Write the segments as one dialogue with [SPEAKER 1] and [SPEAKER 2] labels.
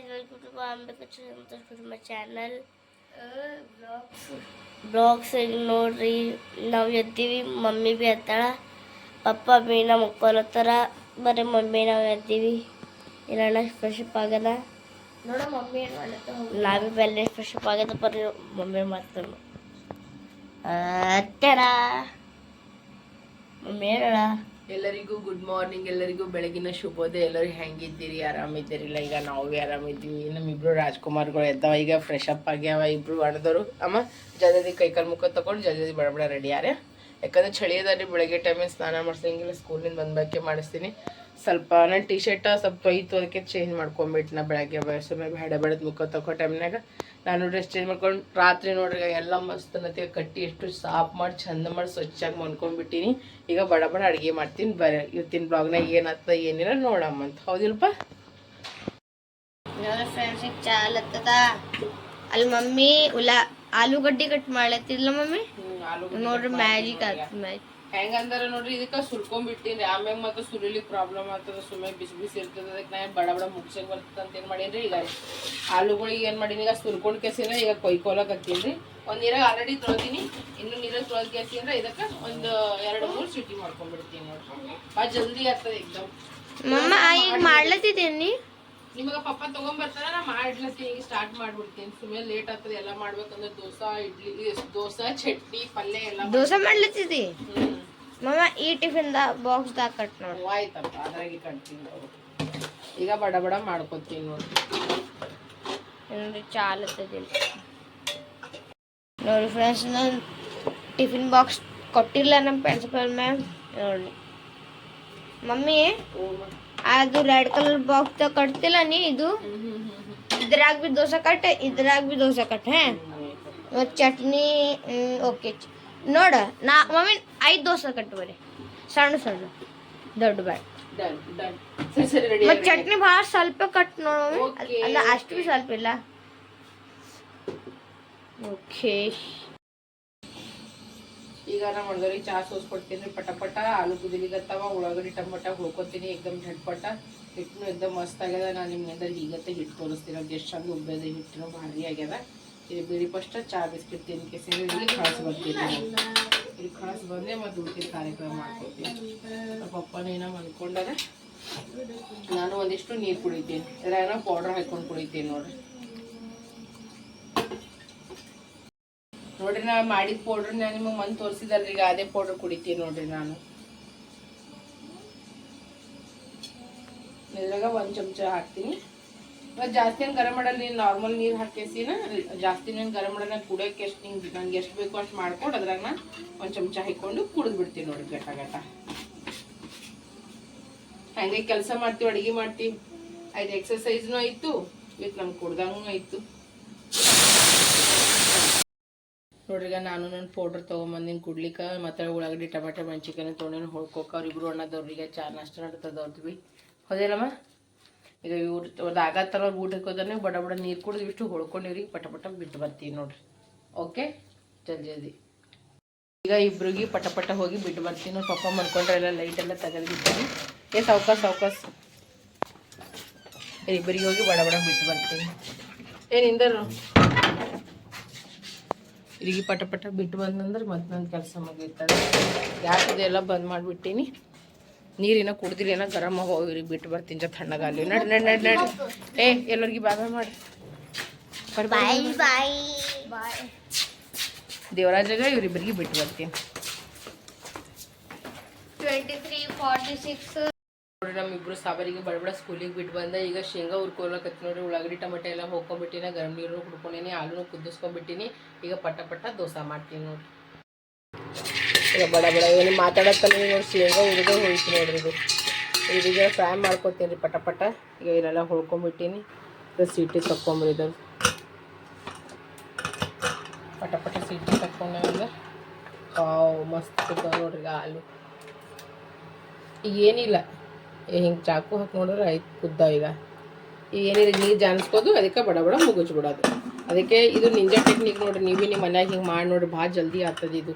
[SPEAKER 1] guys, welcome to my channel. Blogs ನೋಡ್ರಿ ನಾವು ಎದ್ದೀವಿ mummy B Yatnal ಪಪ್ಪ bean ಮುಕ್ಕೊಲತ್ತಾರ ಬರೀ ಮಮ್ಮಿ ನಾವು ಎದ್ದೀವಿ ಇಲ್ಲ ಫ್ರೆಶ್ ಅಪ್ ಆಗ್ಯದ ನೋಡ ಮಮ್ಮಿ ಏನು ಮಾಡ್ಲತ್ತ ನಾವೇ ಬೆಲ್ಲ ಫ್ರೆಶ್ ಅಪ್ ಆಗ್ಯದ ಬರ್ರಿ ಮಮ್ಮಿ ಮಾಡ್ತಾರ ಅತ್ತಡ ಮಮ್ಮಿ ಹೇಳ
[SPEAKER 2] ಎಲ್ಲರಿಗೂ ಗುಡ್ ಮಾರ್ನಿಂಗ್, ಎಲ್ಲರಿಗೂ ಬೆಳಗಿನ ಶುಭೋದಯ. ಎಲ್ಲರೂ ಹೆಂಗಿದ್ದೀರಿ? ಆರಾಮಿದ್ದೀರಿಲ್ಲ? ಈಗ ನಾವು ಭೀ ಆರಾಮಿದ್ದೀವಿ. ನಮ್ಮಿಬ್ರು ರಾಜ್ಕುಮಾರ್ಗಳು ಎದ್ದಾವ, ಈಗ ಫ್ರೆಶ್ ಅಪ್ ಆಗ್ಯಾವ. ಇಬ್ರು ಹೊಡೆದವರು ಅಮ್ಮ ಜಲ್ದಿ ಕೈಕಾಲು ಮುಖ ತಗೊಂಡು ಜಲ್ದಿ ಬಡಬಡ ರೆಡಿ ಯಾರೇ. ಯಾಕಂದ್ರೆ ಚಳಿ ಅದಾರಿ, ಬೆಳಗ್ಗೆ ಟೈಮಿಗೆ ಸ್ನಾನ ಮಾಡಿಸಂಗಿಲ್ಲ, ಸ್ಕೂಲಿಂದ ಬಂದಕ್ಕೆ ಮಾಡಿಸ್ತೀನಿ. ಸ್ವಲ್ಪ ನನ್ನ ಟೀ ಶರ್ಟ ಸ್ವಲ್ಪ ತೊಯ್ತು, ಅದಕ್ಕೆ ಚೇಂಜ್ ಮಾಡ್ಕೊಂಬಿಟ್ಟು ನಾ ಬೆಳಗ್ಗೆ ಸುಮ್ಮನೆ ಬೆಳೆದ ಮುಖ ತಗೋ ಟೈಮ್ನಾಗ ನಾನು ಡ್ರೆಸ್ ಚೇಂಜ್ ಮಾಡ್ಕೊಂಡು ರಾತ್ರಿ ನೋಡ್ರಿ ಎಲ್ಲ ಮಸ್ತ್ ನತಿಗೆ ಕಟ್ಟಿ ಎಷ್ಟು ಸಾಫ್ ಮಾಡಿ ಚಂದ ಮಾಡಿ ಸ್ವಚ್ಛಾಗಿ ಮಾಡ್ಕೊಂಡ್ಬಿಟ್ಟಿನಿ. ಈಗ ಬಡ ಬಡ ಅಡುಗೆ ಮಾಡ್ತೀನಿ. ಬರೀ ಇವತ್ತಿನ ಬ್ಲಾಗ್ನಾಗ ಏನಾಗ್ತದ ಏನಿಲ್ಲ ನೋಡಮ್ಮ ಅಂತ. ಹೌದಿಲ್ಪ
[SPEAKER 1] ಫ್ರೆಂಡ್ಸಿಗೆ ಚಾಲತ್ತದ ಅಲ್ಲಿ ಮಮ್ಮಿ ಆಲೂಗಡ್ಡೆ ಕಟ್ ಮಾಡ್ಲತ್ತಿಲ್ಲ ಮಮ್ಮಿ ನೋಡ್ರಿ ಮ್ಯಾಜಿಕ್ ಆಗ್ತದ. ಮ್ಯಾಜಿಕ್
[SPEAKER 2] ಹೆಂಗಂದ್ರೆ ನೋಡ್ರಿ ಇದಕ್ಕೆ ಸುಲ್ಕೊಂಡ್ಬಿಟ್ಟಿನಿ. ಆಮ್ಯಾಗ ಮತ್ತು ಸುರಿಲಿಕ್ಕೆ ಪ್ರಾಬ್ಲಮ್ ಆಗ್ತದೆ, ಸುಮ್ಮನೆ ಬಿಸಿ ಬಿಸಿ ಇರ್ತದೆ. ಅದಕ್ಕೆ ನಾನು ಬಡ ಬಡ ಮುಗ್ಸಂಗೆ ಬರ್ತದೆ ಅಂತ ಏನು ಮಾಡೀನಿ. ಈಗ ಆಲೂಗಳಿಗೆ ಏನು ಮಾಡೀನಿ, ಈಗ ಸುಲ್ಕೊಂಡು ಕೆಸಿನ ಈಗ ಕೊಯ್ಕೊಳಕ್ಕೆ ಹತ್ತೀನಿ ರೀ. ಒಂದು ನೀರಾಗ ಆಲ್ರೆಡಿ ತೊಳ್ದೀನಿ, ಇನ್ನು ನೀರಾಗ ತೊಳೆದು ಕೆಸಿಂದ್ರೆ ಇದಕ್ಕೆ ಒಂದು 2-3 ಸಿಟಿ ಮಾಡ್ಕೊಂಡ್ಬಿಡ್ತೀನಿ ನೋಡ್ರಿ. ಭಾಳ ಜಲ್ದಿ ಆಗ್ತದೆ ಎಕ್ದಮ್.
[SPEAKER 1] ಈಗ ಮಾಡ್ಲತ್ತಿದ್ದೀನಿ
[SPEAKER 2] ನಿಮಗೆ ಪಪ್ಪ ತೊಗೊಂಬರ್ತಾರ, ನಾ ಮಾಡ್ಲತ್ತೀನಿ. ಈಗ ಸ್ಟಾರ್ಟ್ ಮಾಡ್ಬಿಡ್ತೀನಿ. ಸುಮ್ಮನೆ ಲೇಟ್ ಆಗ್ತದೆ ಎಲ್ಲ ಮಾಡ್ಬೇಕಂದ್ರೆ ದೋಸೆ ಚಟ್ನಿ ಪಲ್ಯ ಎಲ್ಲ
[SPEAKER 1] ದೋಸೆ ಮಾಡ್ಲತ್ತಿದ್ದಿ ಮಮ್ಮ. ಈ ಟಿಫಿನ್ ಬಾಕ್ಸ್ ದಾಗ ಕಟ್ ನೋಡಿ.
[SPEAKER 2] ಆಯ್ತಪ್ಪ, ಅದ್ರಾಗೆ ಕಟ್ತೀನಿ. ಈಗ ಬಡ ಬಡ ಮಾಡ್ಕೊತೀನಿ
[SPEAKER 1] ನೋಡ್ರಿ ಚಾಲತ್ತದಿಲ್ಲ ನೋಡಿ ಫ್ರೆಂಡ್ಸ್. ನಾನು ಟಿಫಿನ್ ಬಾಕ್ಸ್ ಕೊಟ್ಟಿಲ್ಲ ನಮ್ಮ ಪ್ರಿನ್ಸಿಪಲ್ ಮ್ಯಾಮ್. ನೋಡಿ ಮಮ್ಮಿ ಅದು ರೆಡ್ ಕಲರ್ ಬಾಕ್ಸ್ ಕಟ್ತಿಲ್ಲ ನೀ, ಇದು ಇದ್ರಾಗ ಬಿ ದೋಸೆ ಕಟ್, ಇದ್ರಾಗ B dosa cut. Chutney okay ನೋಡ. ಮಮ್ಮಿ 5 ದೋಸೆ ಕಟ್ ಬರೀ, ಸಣ್ಣ ಸಣ್ಣ, ದೊಡ್ಡ ಬ್ಯಾಡ. ಮತ್ತು ಚಟ್ನಿ ಭಾಳ ಸ್ವಲ್ಪ ಕಟ್ ನೋಡು ಅಲ್ಲ, ಅಷ್ಟು ಭೀ ಸ್ವಲ್ಪ ಇಲ್ಲ. ಓಕೆ
[SPEAKER 2] ಈಗ ನಾ ಮಾಡಿದವ್ರಿಗೆ ಚಹಾ ಸೋಸ್ಕೊಡ್ತೀನಿ ರೀ. ಪಟ ಪಟ ಆಲೂ ಕುದಿಲಿಗತ್ತವ, ಉಳ್ಳಾಗಡ್ಡಿ ಟಮಟ ಹುಳ್ಕೊತೀನಿ ಎಕ್ದಮ್ ಝಟ್ಪಟ. ಹಿಟ್ಟು ಎಕ್ದಮ್ ಮಸ್ತ್ ಆಗ್ಯದ. ನಾನು ನಿಮ್ಗೆ ಹೀಗತ್ತೆ ಹಿಟ್ಟು ತೋರಿಸ್ತೀನಿ. ಅದು ಎಷ್ಟು ಚಂದ ಉಬ್ಬದ ಹಿಟ್ಟು ಭಾರಿ ಆಗ್ಯದ. ಇದು ಬಿಡಿ ಫಸ್ಟ್ ಚಹಾ ಬಿಸ್ಕಿಟ್ ತಿನ್ಕೇಸಿ ಇಲ್ಲಿ ಕಳ್ಸಿ ಬರ್ತೀನಿ. ಇಲ್ಲಿ ಕಳ್ಸಿ ಬಂದೆ ಮತ್ತು ಉಳ್ಕಿದ ಕಾರ್ಯಕ್ರಮ ಮಾಡ್ಕೊತೀನಿ. ನಮ್ಮ ಪಪ್ಪನ ಏನೋ ಅಂದ್ಕೊಂಡಾಗ ನಾನು ಒಂದಿಷ್ಟು ನೀರು ಕುಡಿತೀನಿ. ಇದ್ರಾಗ ಪೌಡ್ರ್ ಹಾಕ್ಕೊಂಡು ಕುಡಿತೀನಿ ನೋಡ್ರಿ. ನೋಡ್ರಿ ನಾ ಮಾಡಿದ ಪೌಡ್ರ್ ನಾನು ನಿಮಗೆ ಮಂದ್ ತೋರಿಸಿದಲ್ರಿ, ಈಗ ಅದೇ ಪೌಡ್ರ್ ಕುಡಿತೀನಿ ನೋಡ್ರಿ. ನಾನು ಇದ್ರಾಗ 1 ಚಮಚ ಹಾಕ್ತೀನಿ. ಇವಾಗ ಜಾಸ್ತಿ ಏನು ಗರಂ ಮಾಡಲ್ಲ, ನೀನು ನಾರ್ಮಲ್ ನೀರು ಹಾಕೇಸಿನ ಜಾಸ್ತಿ ನಾನು ಗರಂ ಮಾಡಲ್ಲ. ಕುಡಿಯೋಕೆ ಎಷ್ಟು ನಂಗೆ ಎಷ್ಟು ಬೇಕೋ ಅಷ್ಟು ಮಾಡ್ಕೊಂಡು ಅದ್ರಾಗ ನಾನು 1 ಚಮಚ ಹಾಕ್ಕೊಂಡು ಕುಡಿದು ಬಿಡ್ತೀನಿ ನೋಡ್ರಿ. ಗಟ್ಟ ಗಟ್ಟ ಹಂಗೆ ಕೆಲಸ ಮಾಡ್ತೀವಿ, ಅಡುಗೆ ಮಾಡ್ತೀವಿ. ಅದು ಎಕ್ಸಸೈಸ್ನೂ ಆಯಿತು, ವಿತ್ ನಮ್ಗೆ ಕುಡ್ದಂಗೂ ಆಯಿತು ನೋಡ್ರಿ. ಈಗ ನಾನು ನನ್ನ ಪೌಡ್ರ್ ತೊಗೊಂಬಂದಿನಿ ಕುಡ್ಲಿಕ್ಕೆ. ಮತ್ತು ಉಳ್ಳಾಗಡ್ಡಿ ಟಮಾಟೆ ಮೆಣಸಿನ್ಕಾಯಿ ತೊಗೊಂಡು ಹೊಳ್ಕೊಕ ಅವ್ರಿಬ್ರು ಅಣ್ಣದವ್ರಿಗೆ ಚಾ ನಾಷ್ಟ ನಡ್ತದವ್ರಿ. ಹೌದೇನಮ್ಮ? ಈಗ ಇವ್ರು ಆಗತ್ತಾರ ಅವ್ರು ಊಟಕ್ಕೆ ಹೋದ್ರೆ ಬಡ ಬಡ ನೀರು ಕುಡಿದು ಇಷ್ಟು ಹೊಳ್ಕೊಂಡಿವ್ರಿಗೆ ಪಟ ಪಟ ಬಿಟ್ಟು ಬರ್ತೀವಿ ನೋಡ್ರಿ. ಓಕೆ, ಜಲ್ದಿ ಈಗ ಇಬ್ರಿಗೆ ಪಟ ಪಟ ಹೋಗಿ ಬಿಟ್ಟು ಬರ್ತೀನಿ. ನೋಡಿ ಪಪ್ಪ ಮನ್ಕೊಂಡ್ರೆ ಎಲ್ಲ ಲೈಟೆಲ್ಲ ತೆಗೆದುಬಿಡ್ತೀನಿ. ಸಾವ್ಕಾಸ ಇಬ್ಬರಿಗೆ ಹೋಗಿ ಬಡ ಬಡ ಬಿಟ್ಟು ಬರ್ತೀನಿ. ಏನಿಂದರು ಇಲ್ಲಿಗೆ ಪಟ ಪಟ ಬಿಟ್ಟು ಬಂದಂದ್ರೆ ಮತ್ತೆ ನನ್ನ ಕೆಲಸ ಮುಗಿರ್ತದೆ. ಗ್ಯಾಸ್ ಇದೆಲ್ಲ ಬಂದ್ ಮಾಡಿಬಿಟ್ಟಿನಿ. ನೀರಿನ ಕುಡ್ದಿರಿ ಏನೋ ಗರಂ ಹೋಗಿ ಬಿಟ್ಟು ಬರ್ತೀನಿ. ತಣ್ಣಗಾಲಿ ನಡಿ ನಡಿ ನಡಿ ನಡಿ. ಎಲ್ಲರಿಗೆ ಬಾಯ್ ಮಾಡಿ
[SPEAKER 1] ಬಾಯ್.
[SPEAKER 2] ದೇವರಾಜಾಗ ಇವರಿಬ್ಬರಿಗೆ ಬಿಟ್ಟು ಬರ್ತೀನಿ.
[SPEAKER 1] 23:46
[SPEAKER 2] ನೋಡ್ರಿ ನಮ್ಮಿಬ್ರು ಸಾಬರಿಗೆ ಬಡಬಡ ಸ್ಕೂಲಿಗೆ ಬಿಟ್ಟು ಬಂದ. ಈಗ ಶೇಂಗಾ ಹುರ್ಕೊಳಕತ್ತಿ ನೋಡ್ರಿ. ಉಳ್ಳಾಗಡ್ಡಿ ಟಮಾಟೆ ಎಲ್ಲ ಹೋಗ್ಕೊಂಡ್ಬಿಟ್ಟಿನ, ಗರಂ ನೀರು ಹುಡ್ಕೊಂಡಿನಿ, ಆಲೂನು ಕುದಿಸ್ಕೊಂಡ್ಬಿಟ್ಟಿನಿ. ಈಗ ಪಟ ಪಟ ದೋಸೆ ಮಾಡ್ತೀನಿ ನೋಡ್ರಿ. ಈಗ ಬಡ ಬಡ ಏನು ಮಾತಾಡತ್ತಲ್ಲ ನೋಡಿ, ಶೇಂಗಾ ಹುರಿದು ಹೋಯ್ತು ನೋಡ್ರಿ. ಇದೀಗ ಫ್ರೈ ಮಾಡ್ಕೊತೀನಿ ರೀ ಪಟ ಪಟ. ಈಗ ಇಲ್ಲೆಲ್ಲ ಹೊಳ್ಕೊಂಡ್ಬಿಟ್ಟಿನಿ. ಸೀಟಿ ತಕ್ಕೊಂಬಿಡಿದವ್ರು ಪಟ ಪಟ ಸೀಟಿ ತಕ್ಕೊಂಡಾಗ ಮಸ್ತ್ ಇರ್ತಾವೆ ನೋಡ್ರಿ. ಈಗ ಆಲೂ ಈಗ ಏನಿಲ್ಲ, ಹಿಂಗೆ ಚಾಕು ಹಾಕಿ ನೋಡಿದ್ರೆ ಆಯ್ತು ಕುದ್ದಾವ. ಈಗ ಏನಿಲ್ಲ, ನೀರು ಜಾನಿಸ್ಕೋದು, ಅದಕ್ಕೆ ಬಡ ಬಡ ಮುಗಿಸ್ಬಿಡೋದು. ಅದಕ್ಕೆ ಇದು ನಿಂಜಾ ಟೆಕ್ನಿಕ್ ನೋಡ್ರಿ. ನೀವು ನಿಮ್ಮ ಮನ್ಯಾಗ ಹಿಂಗೆ ಮಾಡಿ ನೋಡ್ರಿ, ಭಾಳ ಜಲ್ದಿ ಆಗ್ತದೆ ಇದು.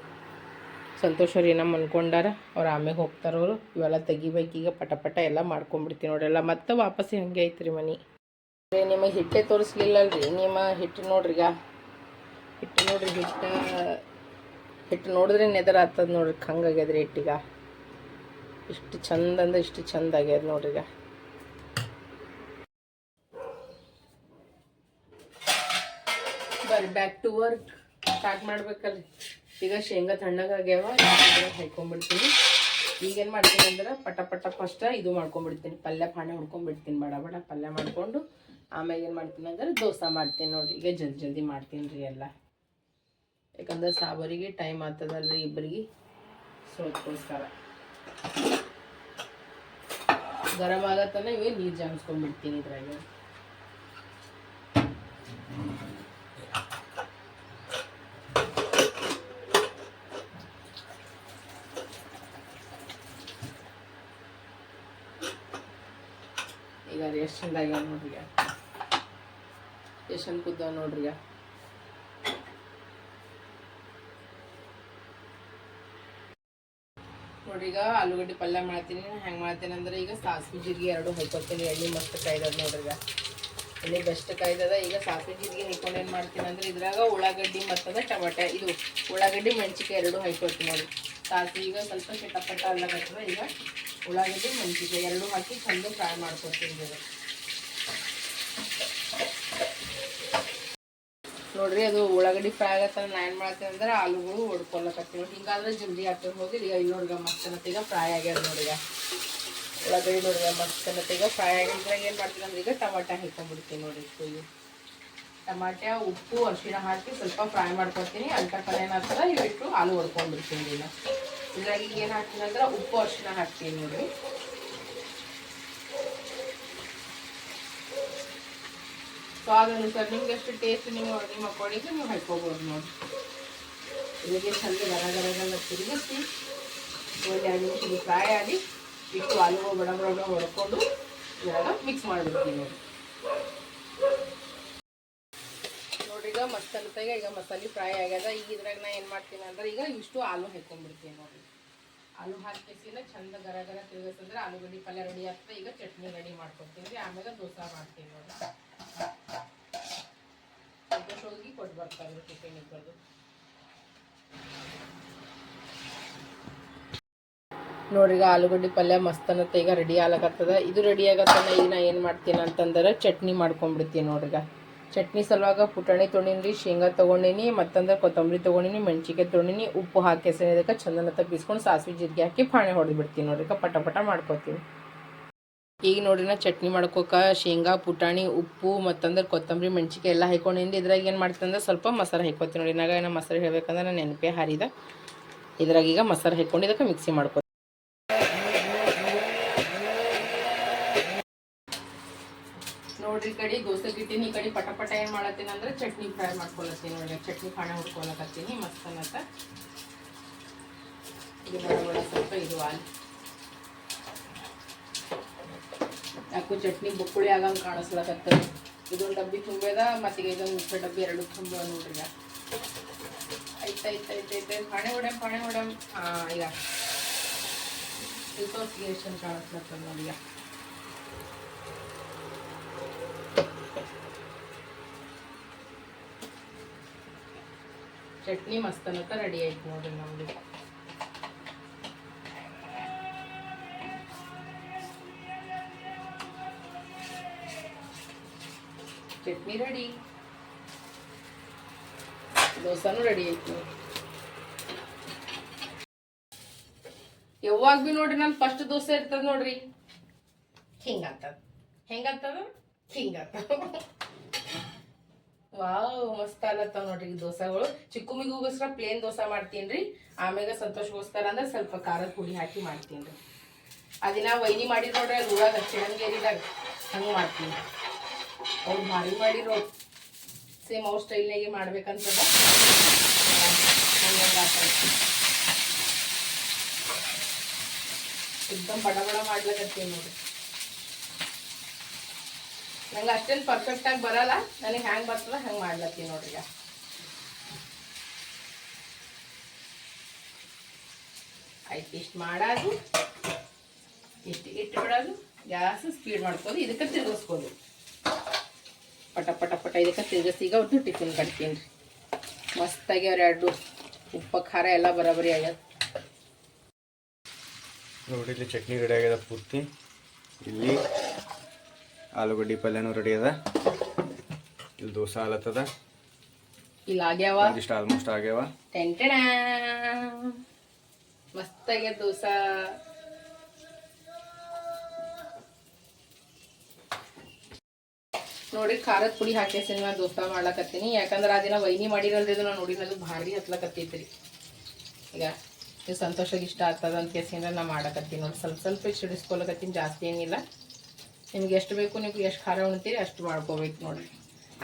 [SPEAKER 2] ಸಂತೋಷ್ ಅವ್ರು ಏನೋ ಅನ್ಕೊಂಡಾರ, ಅವ್ರು ಆಮೇಲೆ ಹೋಗ್ತಾರವರು. ಇವೆಲ್ಲ ತೆಗಿಬೇಕು. ಈಗ ಪಟ ಪಟ ಎಲ್ಲ ಮಾಡ್ಕೊಂಡ್ಬಿಡ್ತೀನಿ ನೋಡ್ರಿ. ಎಲ್ಲ ಮತ್ತೆ ವಾಪಸ್ ಹಂಗೆ ಐತ್ರಿ ಮನೆ. ನಿಮಗೆ ಹಿಟ್ಟೆ ತೋರಿಸ್ಲಿಲ್ಲಲ್ರಿ ನಿಮ್ಮ ಹಿಟ್ಟು ನೋಡ್ರಿ ಈಗ ಹಿಟ್ಟು ನೋಡ್ರಿ ಹಿಟ್ಟು ನೋಡಿದ್ರೆ ನೆದರ್ ಆಗ್ತದ ನೋಡ್ರಿ ಹಂಗಾಗ್ಯದ್ರಿ ಹಿಟ್ಟೀಗ ಇಷ್ಟು ಚಂದ ಅಂದ್ರೆ ಇಷ್ಟು ಚಂದ ಆಗ್ಯದ ನೋಡ್ರಿ ಈಗ ಬರ್ರಿ ಬ್ಯಾಕ್ ಟು ವರ್ಕ್ ಸ್ಟಾರ್ಟ್ ಮಾಡ್ಬೇಕಲ್ರಿ ಈಗ ಶೇಂಗಾ ತಣ್ಣಗಾಗ್ಯಾವ ಹಾಕೊಂಡ್ಬಿಡ್ತೀನಿ ಈಗೇನು ಮಾಡ್ತೀನಿ ಅಂದ್ರೆ ಪಟ ಪಟ ಫಸ್ಟ್ ಇದು ಮಾಡ್ಕೊಂಡ್ಬಿಡ್ತೀನಿ ಪಲ್ಯ ಪಾಣೆ ಹೊಡ್ಕೊಂಡ್ಬಿಡ್ತೀನಿ ಬಡ ಬಡ ಪಲ್ಯ ಮಾಡಿಕೊಂಡು ಆಮೇಲೆ ಏನು ಮಾಡ್ತೀನಿ ಅಂದ್ರೆ ದೋಸೆ ಮಾಡ್ತೀನಿ ನೋಡಿರಿ ಈಗ ಜಲ್ದಿ ಮಾಡ್ತೀನಿ ರೀ ಎಲ್ಲ ಯಾಕಂದ್ರೆ ಸಾಬರಿಗೆ ಟೈಮ್ ಆಗ್ತದಲ್ರಿ ಇಬ್ಬರಿಗೆ ಸೊ ಅದಕ್ಕೋಸ್ಕರ ಗರಂ ಆಗತ್ತನ ಇವೇ ನೀರು ಜಾಮಿಸ್ಕೊಂಡ್ಬಿಡ್ತೀನಿ ಇದ್ರಾಗ ಈಗ ಎಷ್ಟು ಚಂದ ಆಗ್ಯಾವ ನೋಡ್ರಿ ಎಷ್ಟು ಚಂದ ಕುದ್ದಾವ ನೋಡ್ರಿ ನೋಡ್ರಿ ಈಗ ಆಲೂಗಡ್ಡೆ ಪಲ್ಯ ಮಾಡ್ತೀನಿ ಹೆಂಗೆ ಮಾಡ್ತೀನಿ ಅಂದ್ರೆ ಈಗ ಸಾಸಿವೆ ಜೀರಿಗೆ ಎರಡು ಹಾಕೊತೀನಿ ಎಣ್ಣೆ ಮಸ್ತ್ ಕಾಯ್ದದ ನೋಡ್ರಿ ಈಗ ಎಣ್ಣೆ ಬೆಸ್ಟ್ ಕಾಯ್ದದ ಈಗ ಸಾಸಿವೆ ಜೀರಿಗೆ ಹಾಕೊಂಡು ಏನು ಮಾಡ್ತೀನಿ ಅಂದ್ರೆ ಇದ್ರಾಗ ಉಳ್ಳಾಗಡ್ಡಿ ಮತ್ತಂದ್ರೆ ಟೊಮೆಟೊ ಇದು ಉಳ್ಳಾಗಡ್ಡಿ ಮೆಣಸಿಕಾಯಿ ಎರಡು ಹಾಕೊತೀನಿ ನೋಡಿ ಸಾಸಿವೆ ಈಗ ಸ್ವಲ್ಪ ಚಟಪಟ ಅಲ್ಲಾಗತ್ತದ ಈಗ ಉಳ್ಳಾಗಡ್ಡಿ ಮೆಣಸಿಕಾಯಿ ಎರಡು ಹಾಕಿ ಚಂದ ಫ್ರೈ ಮಾಡ್ಕೊತೀನಿ ಈಗ ನೋಡ್ರಿ ಅದು ಉಳ್ಳಾಗಡ್ಡಿ ಫ್ರೈ ಆಗತ್ತ ನಾನು ಏನು ಮಾಡ್ತೀನಿ ಅಂದ್ರೆ ಆಲೂಗಳು ಹೊಡ್ಕೊಳಕತ್ತೀನಿ ನೋಡಿ ಹಿಂಗಾದ್ರೆ ಜಲ್ದಿ ಹಾಕ್ಕೊಂಡು ಹೋಗಿ ಈಗ ಇಲ್ಲಿ ನೋಡ್ರಿ ಮಸ್ತ್ ಈಗ ಫ್ರೈ ಆಗ್ಯಾದ ನೋಡಿ ಈಗ ಉಳ್ಳಾಗಡ್ಡಿ ನೋಡ್ರಿ ಮಸ್ತ್ ಈಗ ಫ್ರೈ ಆಗಿದ್ರಾಗ ಏನು ಮಾಡ್ತೀನಿ ಅಂದ್ರೆ ಈಗ ಟಮಾಟೆ ಹಾಕೊಂಡ್ಬಿಡ್ತೀನಿ ನೋಡಿ ಟಮಾಟೆ ಉಪ್ಪು ಅರಿಶಿಣ ಹಾಕಿ ಸ್ವಲ್ಪ ಫ್ರೈ ಮಾಡ್ಕೊತೀನಿ ಅಂಟಕ್ಕನ ಏನಾಗ್ತದ ಇವಿಟ್ಟು ಆಲೂ ಹೊಡ್ಕೊಂಡ್ಬಿಡ್ತೀನಿ ಈಗ ಇದ್ರಾಗ ಈಗ ಏನು ಹಾಕ್ತೀನಿ ಅಂದ್ರೆ ಉಪ್ಪು ಅರಿಶಿಣ ಹಾಕ್ತೀನಿ ನೋಡ್ರಿ ಸ್ವಾದ ಅನುಸಾರ ನಿಮ್ಗೆ ಎಷ್ಟು ಟೇಸ್ಟ್ ನಿಮ್ಮ ಅಕಾರ್ಡಿಂಗ್ ನೀವು ಹಾಕ್ಕೋಬೋದು ನೋಡಿ ಇದಕ್ಕೆ ಚಂದ ಗರ ತಿರುಗಿಸಿ ಒಂದು 2 ನಿಮಿಷ ಫ್ರೈ ಆಗಿ ಇಟ್ಟು ಆಲೂ ಬಡ ಬಡ ಹೊಡ್ಕೊಂಡು ಇವಾಗ ಮಿಕ್ಸ್ ಮಾಡಿಬಿಡ್ತೀನಿ ನೋಡ್ರಿ ಈಗ ಮಸ್ತ್ ಅಂತ ಈಗ ಮಸಾಲೆ ಫ್ರೈ ಆಗ್ಯದ ಈಗ ಇದ್ರಾಗ ನಾ ಏನು ಮಾಡ್ತೀನಿ ಅಂದ್ರೆ ಈಗ ಇಷ್ಟು ಆಲೂ ಹಾಕೊಂಡ್ಬಿಡ್ತೀನಿ ನೋಡ್ರಿ ಆಲೂ ಹಾಕಿಸಿನ ಚಂದ ಗರ ತಿರುಗಿಸಿದ್ರೆ ಆಲೂಗಡ್ಡೆ ಪಲ್ಯ ರೆಡಿ ಆಗ್ತದೆ ಈಗ ಚಟ್ನಿ ರೆಡಿ ಮಾಡ್ಕೊತೀನಿ ಆಮೇಲೆ ದೋಸೆ ಮಾಡ್ತೀನಿ ನೋಡಿ ಹೋಗಿ ಕೊಟ್ಟು ಬರ್ತಾರೆ ಟಿಫಿನ್ ಇಬ್ಬರದು ನೋಡ್ರಿ ಈಗ ಆಲೂಗಡ್ಡೆ ಪಲ್ಯ ಮಸ್ತ್ ಅನ್ನತ್ತೆ ಈಗ ರೆಡಿ ಆಗ್ಲಕತ್ತದ ಇದು ರೆಡಿ ಆಗತ್ತನ ಈಗ ನಾ ಏನು ಮಾಡ್ತೀನಿ ಅಂತಂದ್ರೆ ಚಟ್ನಿ ಮಾಡ್ಕೊಂಡ್ಬಿಡ್ತೀನಿ ನೋಡ್ರಿಗ ಚಟ್ನಿ ಸಲುವಾಗ ಪುಟಾಣಿ ತೊಗೊಂಡಿನಿ ಶೇಂಗಾ ತೊಗೊಂಡಿನಿ ಮತ್ತಂದ್ರೆ ಕೊತ್ತಂಬರಿ ತೊಗೊಂಡಿನಿ ಮೆಣಸಿನ್ಕಾಯಿ ತೊಗೊಂಡಿನಿ ಉಪ್ಪು ಹಾಕಿ ಇದಕ್ಕೆ ಚಂದನತ್ತ ಬೀಸ್ಕೊಂಡು ಸಾಸಿವೆ ಜೀರಿಗೆ ಹಾಕಿ ಪಾಣೆ ಹೊಡೆದು ಬಿಡ್ತೀನಿ ನೋಡ್ರಿ ಪಟ ಪಟ ಮಾಡ್ಕೊತೀನಿ ಈಗ ನೋಡ್ರಿ ನಾ ಚಟ್ನಿ ಮಾಡ್ಕೋಕ ಶೇಂಗಾ ಪುಟಾಣಿ ಉಪ್ಪು ಮತ್ತಂದ್ರೆ ಕೊತ್ತಂಬರಿ ಮೆಣಸಿನ್ಕಾಯಿ ಎಲ್ಲ ಹಾಕೊಂಡಿಂದ ಇದ್ರಾಗ ಏನು ಮಾಡ್ತೀನಿ ಅಂದ್ರೆ ಸ್ವಲ್ಪ ಮಸಾಲೆ ಹಾಕೋತೀನಿ ನೋಡಿ ಇನ್ನಾಗ ಏನೋ ಮಸಾಲೆ ಹೇಳ್ಬೇಕಂದ್ರೆ ನಾನು ನೆನಪೇ ಹಾರಿದ ಇದ್ರಾಗ ಈಗ ಮಸಾಲೆ ಹಾಕೊಂಡು ಇದಕ್ಕೆ ಮಿಕ್ಸಿ ಮಾಡ್ಕೊ ನೋಡ್ರಿ ಈ ಕಡೆ ದೋಸೆ ಗಿಟ್ಟಿನಿ ಈ ಕಡೆ ಪಟ ಪಟ ಏನು ಮಾಡತ್ತೀನಿ ಅಂದ್ರೆ ಚಟ್ನಿ ಫ್ರೈ ಮಾಡ್ಕೊಳತ್ತೀನಿ ನೋಡಿ ಚಟ್ನಿ ಪಾಣೆ ಹುಡ್ಕೊಳಕತ್ತೀನಿ ಮಸ್ತ್ ಅನ್ನತ್ತ ಇದು ಬಡ ಸ್ವಲ್ಪ ಇದು ಆಲ್ ಯಾಕೋ ಚಟ್ನಿ ಬುಕ್ಕುಳಿ ಆಗಂಗೆ ಕಾಣಿಸ್ಲಕತ್ತದ ಇದೊಂದು ಡಬ್ಬಿ ತುಂಬೇದ ಮತ್ತೀಗ ಇದೊಂದು ಮಿಕ್ಸರ್ ಡಬ್ಬಿ ಎರಡು ತುಂಬ ನೋಡ್ರಿ ಐತೆ ಪಾಣೆ ಹೊಡಮ್ ಹಾಂ ಈಗ ಸ್ವಲ್ಪ ಎಷ್ಟು ಕಾಣಿಸ್ಲತ್ತದ ನೋಡಿ ಈಗ ಚಟ್ನಿ ಮಸ್ತ್ ಅನ್ನತ್ತ ರೆಡಿ ಆಯ್ತು ನೋಡ್ರಿ ನಮ್ದು ಚಟ್ನಿ ರೆಡಿ ದೋಸಾನು ರೆಡಿ ಆಯ್ತು ಯಾವಾಗ ಭೀ ನೋಡ್ರಿ ನಾನು ಫಸ್ಟ್ ದೋಸೆ ಇರ್ತದ ನೋಡ್ರಿ ಹಿಂಗಾಗ್ತದ ವಾವ್ ಮಸ್ತ್ ಆಗತ್ತಾವ ನೋಡ್ರಿ ಈ ದೋಸೆಗಳು ಚಿಕ್ಕುಮಿಗೋಸ್ಕರ ಪ್ಲೇನ್ ದೋಸೆ ಮಾಡ್ತೀನಿ ಆಮ್ಯಾಗ ಸಂತೋಷಗೋಸ್ಕರ ಅಂದ್ರೆ ಸ್ವಲ್ಪ ಖಾರದ ಪುಡಿ ಹಾಕಿ ಮಾಡ್ತೀನಿ ರೀ ಅದಿನ ವೈನಿ ಮಾಡಿದ್ ನೋಡ್ರಿ ಅಲ್ಲಿ ಊರಾಗ ಚಿರಂಗೇರಿದಾಗ ಹಂಗೆ ಮಾಡ್ತೀನಿ ಅವ್ರು ಭಾರಿ ಮಾಡಿರೋ ಸೇಮ್ ಅವ್ರ ಸ್ಟೈಲ್ನಾಗೆ ಮಾಡ್ಬೇಕಂತದ एकदम ಬಡ ಬಡ ಮಾಡ್ಲಕತ್ತೀನಿ ನೋಡಿ ನಂಗೆ ಅಷ್ಟೇನು ಪರ್ಫೆಕ್ಟಾಗಿ ಬರಲ್ಲ ನನಗೆ ಹ್ಯಾಂಗೆ ಬರ್ತದ ಹಂಗೆ ಮಾಡ್ಲತ್ತೀನಿ ನೋಡ್ರಿ ಈಗ ಆಯ್ತು ಇಷ್ಟು ಮಾಡೋದು ಇಟ್ಟು ಬಿಡೋದು ಗ್ಯಾಸ್ ಸ್ಪೀಡ್ ಮಾಡ್ಕೋದು ಇದಕ್ಕೆ ತಿರುಗಿಸ್ಬೋದು ಪಟ ಪಟ ಪಟ ಇದಕ್ಕೆ ತಿರ್ಗಿಸೀಗ ಅವ್ರದ್ದು ಟಿಫಿನ್ ಕಟ್ತೀನಿ ರೀ. ಮಸ್ತಾಗಿ ಅವ್ರು ಎರಡು ಉಪ್ಪು ಖಾರ ಎಲ್ಲ ಬರೋಬ್ಬರಿ ಆಗ್ಯದ.
[SPEAKER 3] ನೋಡಿ ಇಲ್ಲಿ ಚಟ್ನಿ ರೆಡಿ ಆಗ್ಯದ ಪೂರ್ತಿ. ಇಲ್ಲಿ ಆಲೂಗಡ್ಡೆ ಪಲ್ಯನೂ ರೆಡಿ ಅದ. ಇಲ್ಲಿ ದೋಸೆ ಆಲತ್ತದ.
[SPEAKER 2] ಇಲ್ಲಿ ಆಗ್ಯಾವ
[SPEAKER 3] ಇಷ್ಟು ಆಲ್ಮೋಸ್ಟ್ ಆಗ್ಯಾವ.
[SPEAKER 2] ಟೆಂಟಣ ಮಸ್ತಾಗ್ಯದ ದೋಸೆ. ನೋಡಿ ಖಾರದ ಪುಡಿ ಹಾಕೇಸಿ ನಾ ದೋಸೆ ಮಾಡ್ಲಕತ್ತೀನಿ. ಯಾಕಂದ್ರೆ ಆ ದಿನ ವೈನಿ ಮಾಡಿರಲ್ದಿದ್ದು ನಾನು ನೋಡಿರೋದು ಭಾರಿ ಹತ್ಲಕತ್ತೈತ್ರಿ. ಈಗ ಇದು ಸಂತೋಷಕ್ಕೆ ಇಷ್ಟ ಆಗ್ತದ ಅಂತ ಕೇಸಿಂದ ನಾ ಮಾಡಕತ್ತೀನಿ. ನೋಡಿ ಸ್ವಲ್ಪ ಸ್ವಲ್ಪ ಸಿಡಿಸ್ಕೊಳಕತ್ತೀನಿ, ಜಾಸ್ತಿ ಏನಿಲ್ಲ. ನಿಮ್ಗೆ ಎಷ್ಟು ಬೇಕು, ನೀವು ಎಷ್ಟು ಖಾರ ಉಣ್ತೀರಿ ಅಷ್ಟು ಮಾಡ್ಕೋಬೇಕು ನೋಡ್ರಿ.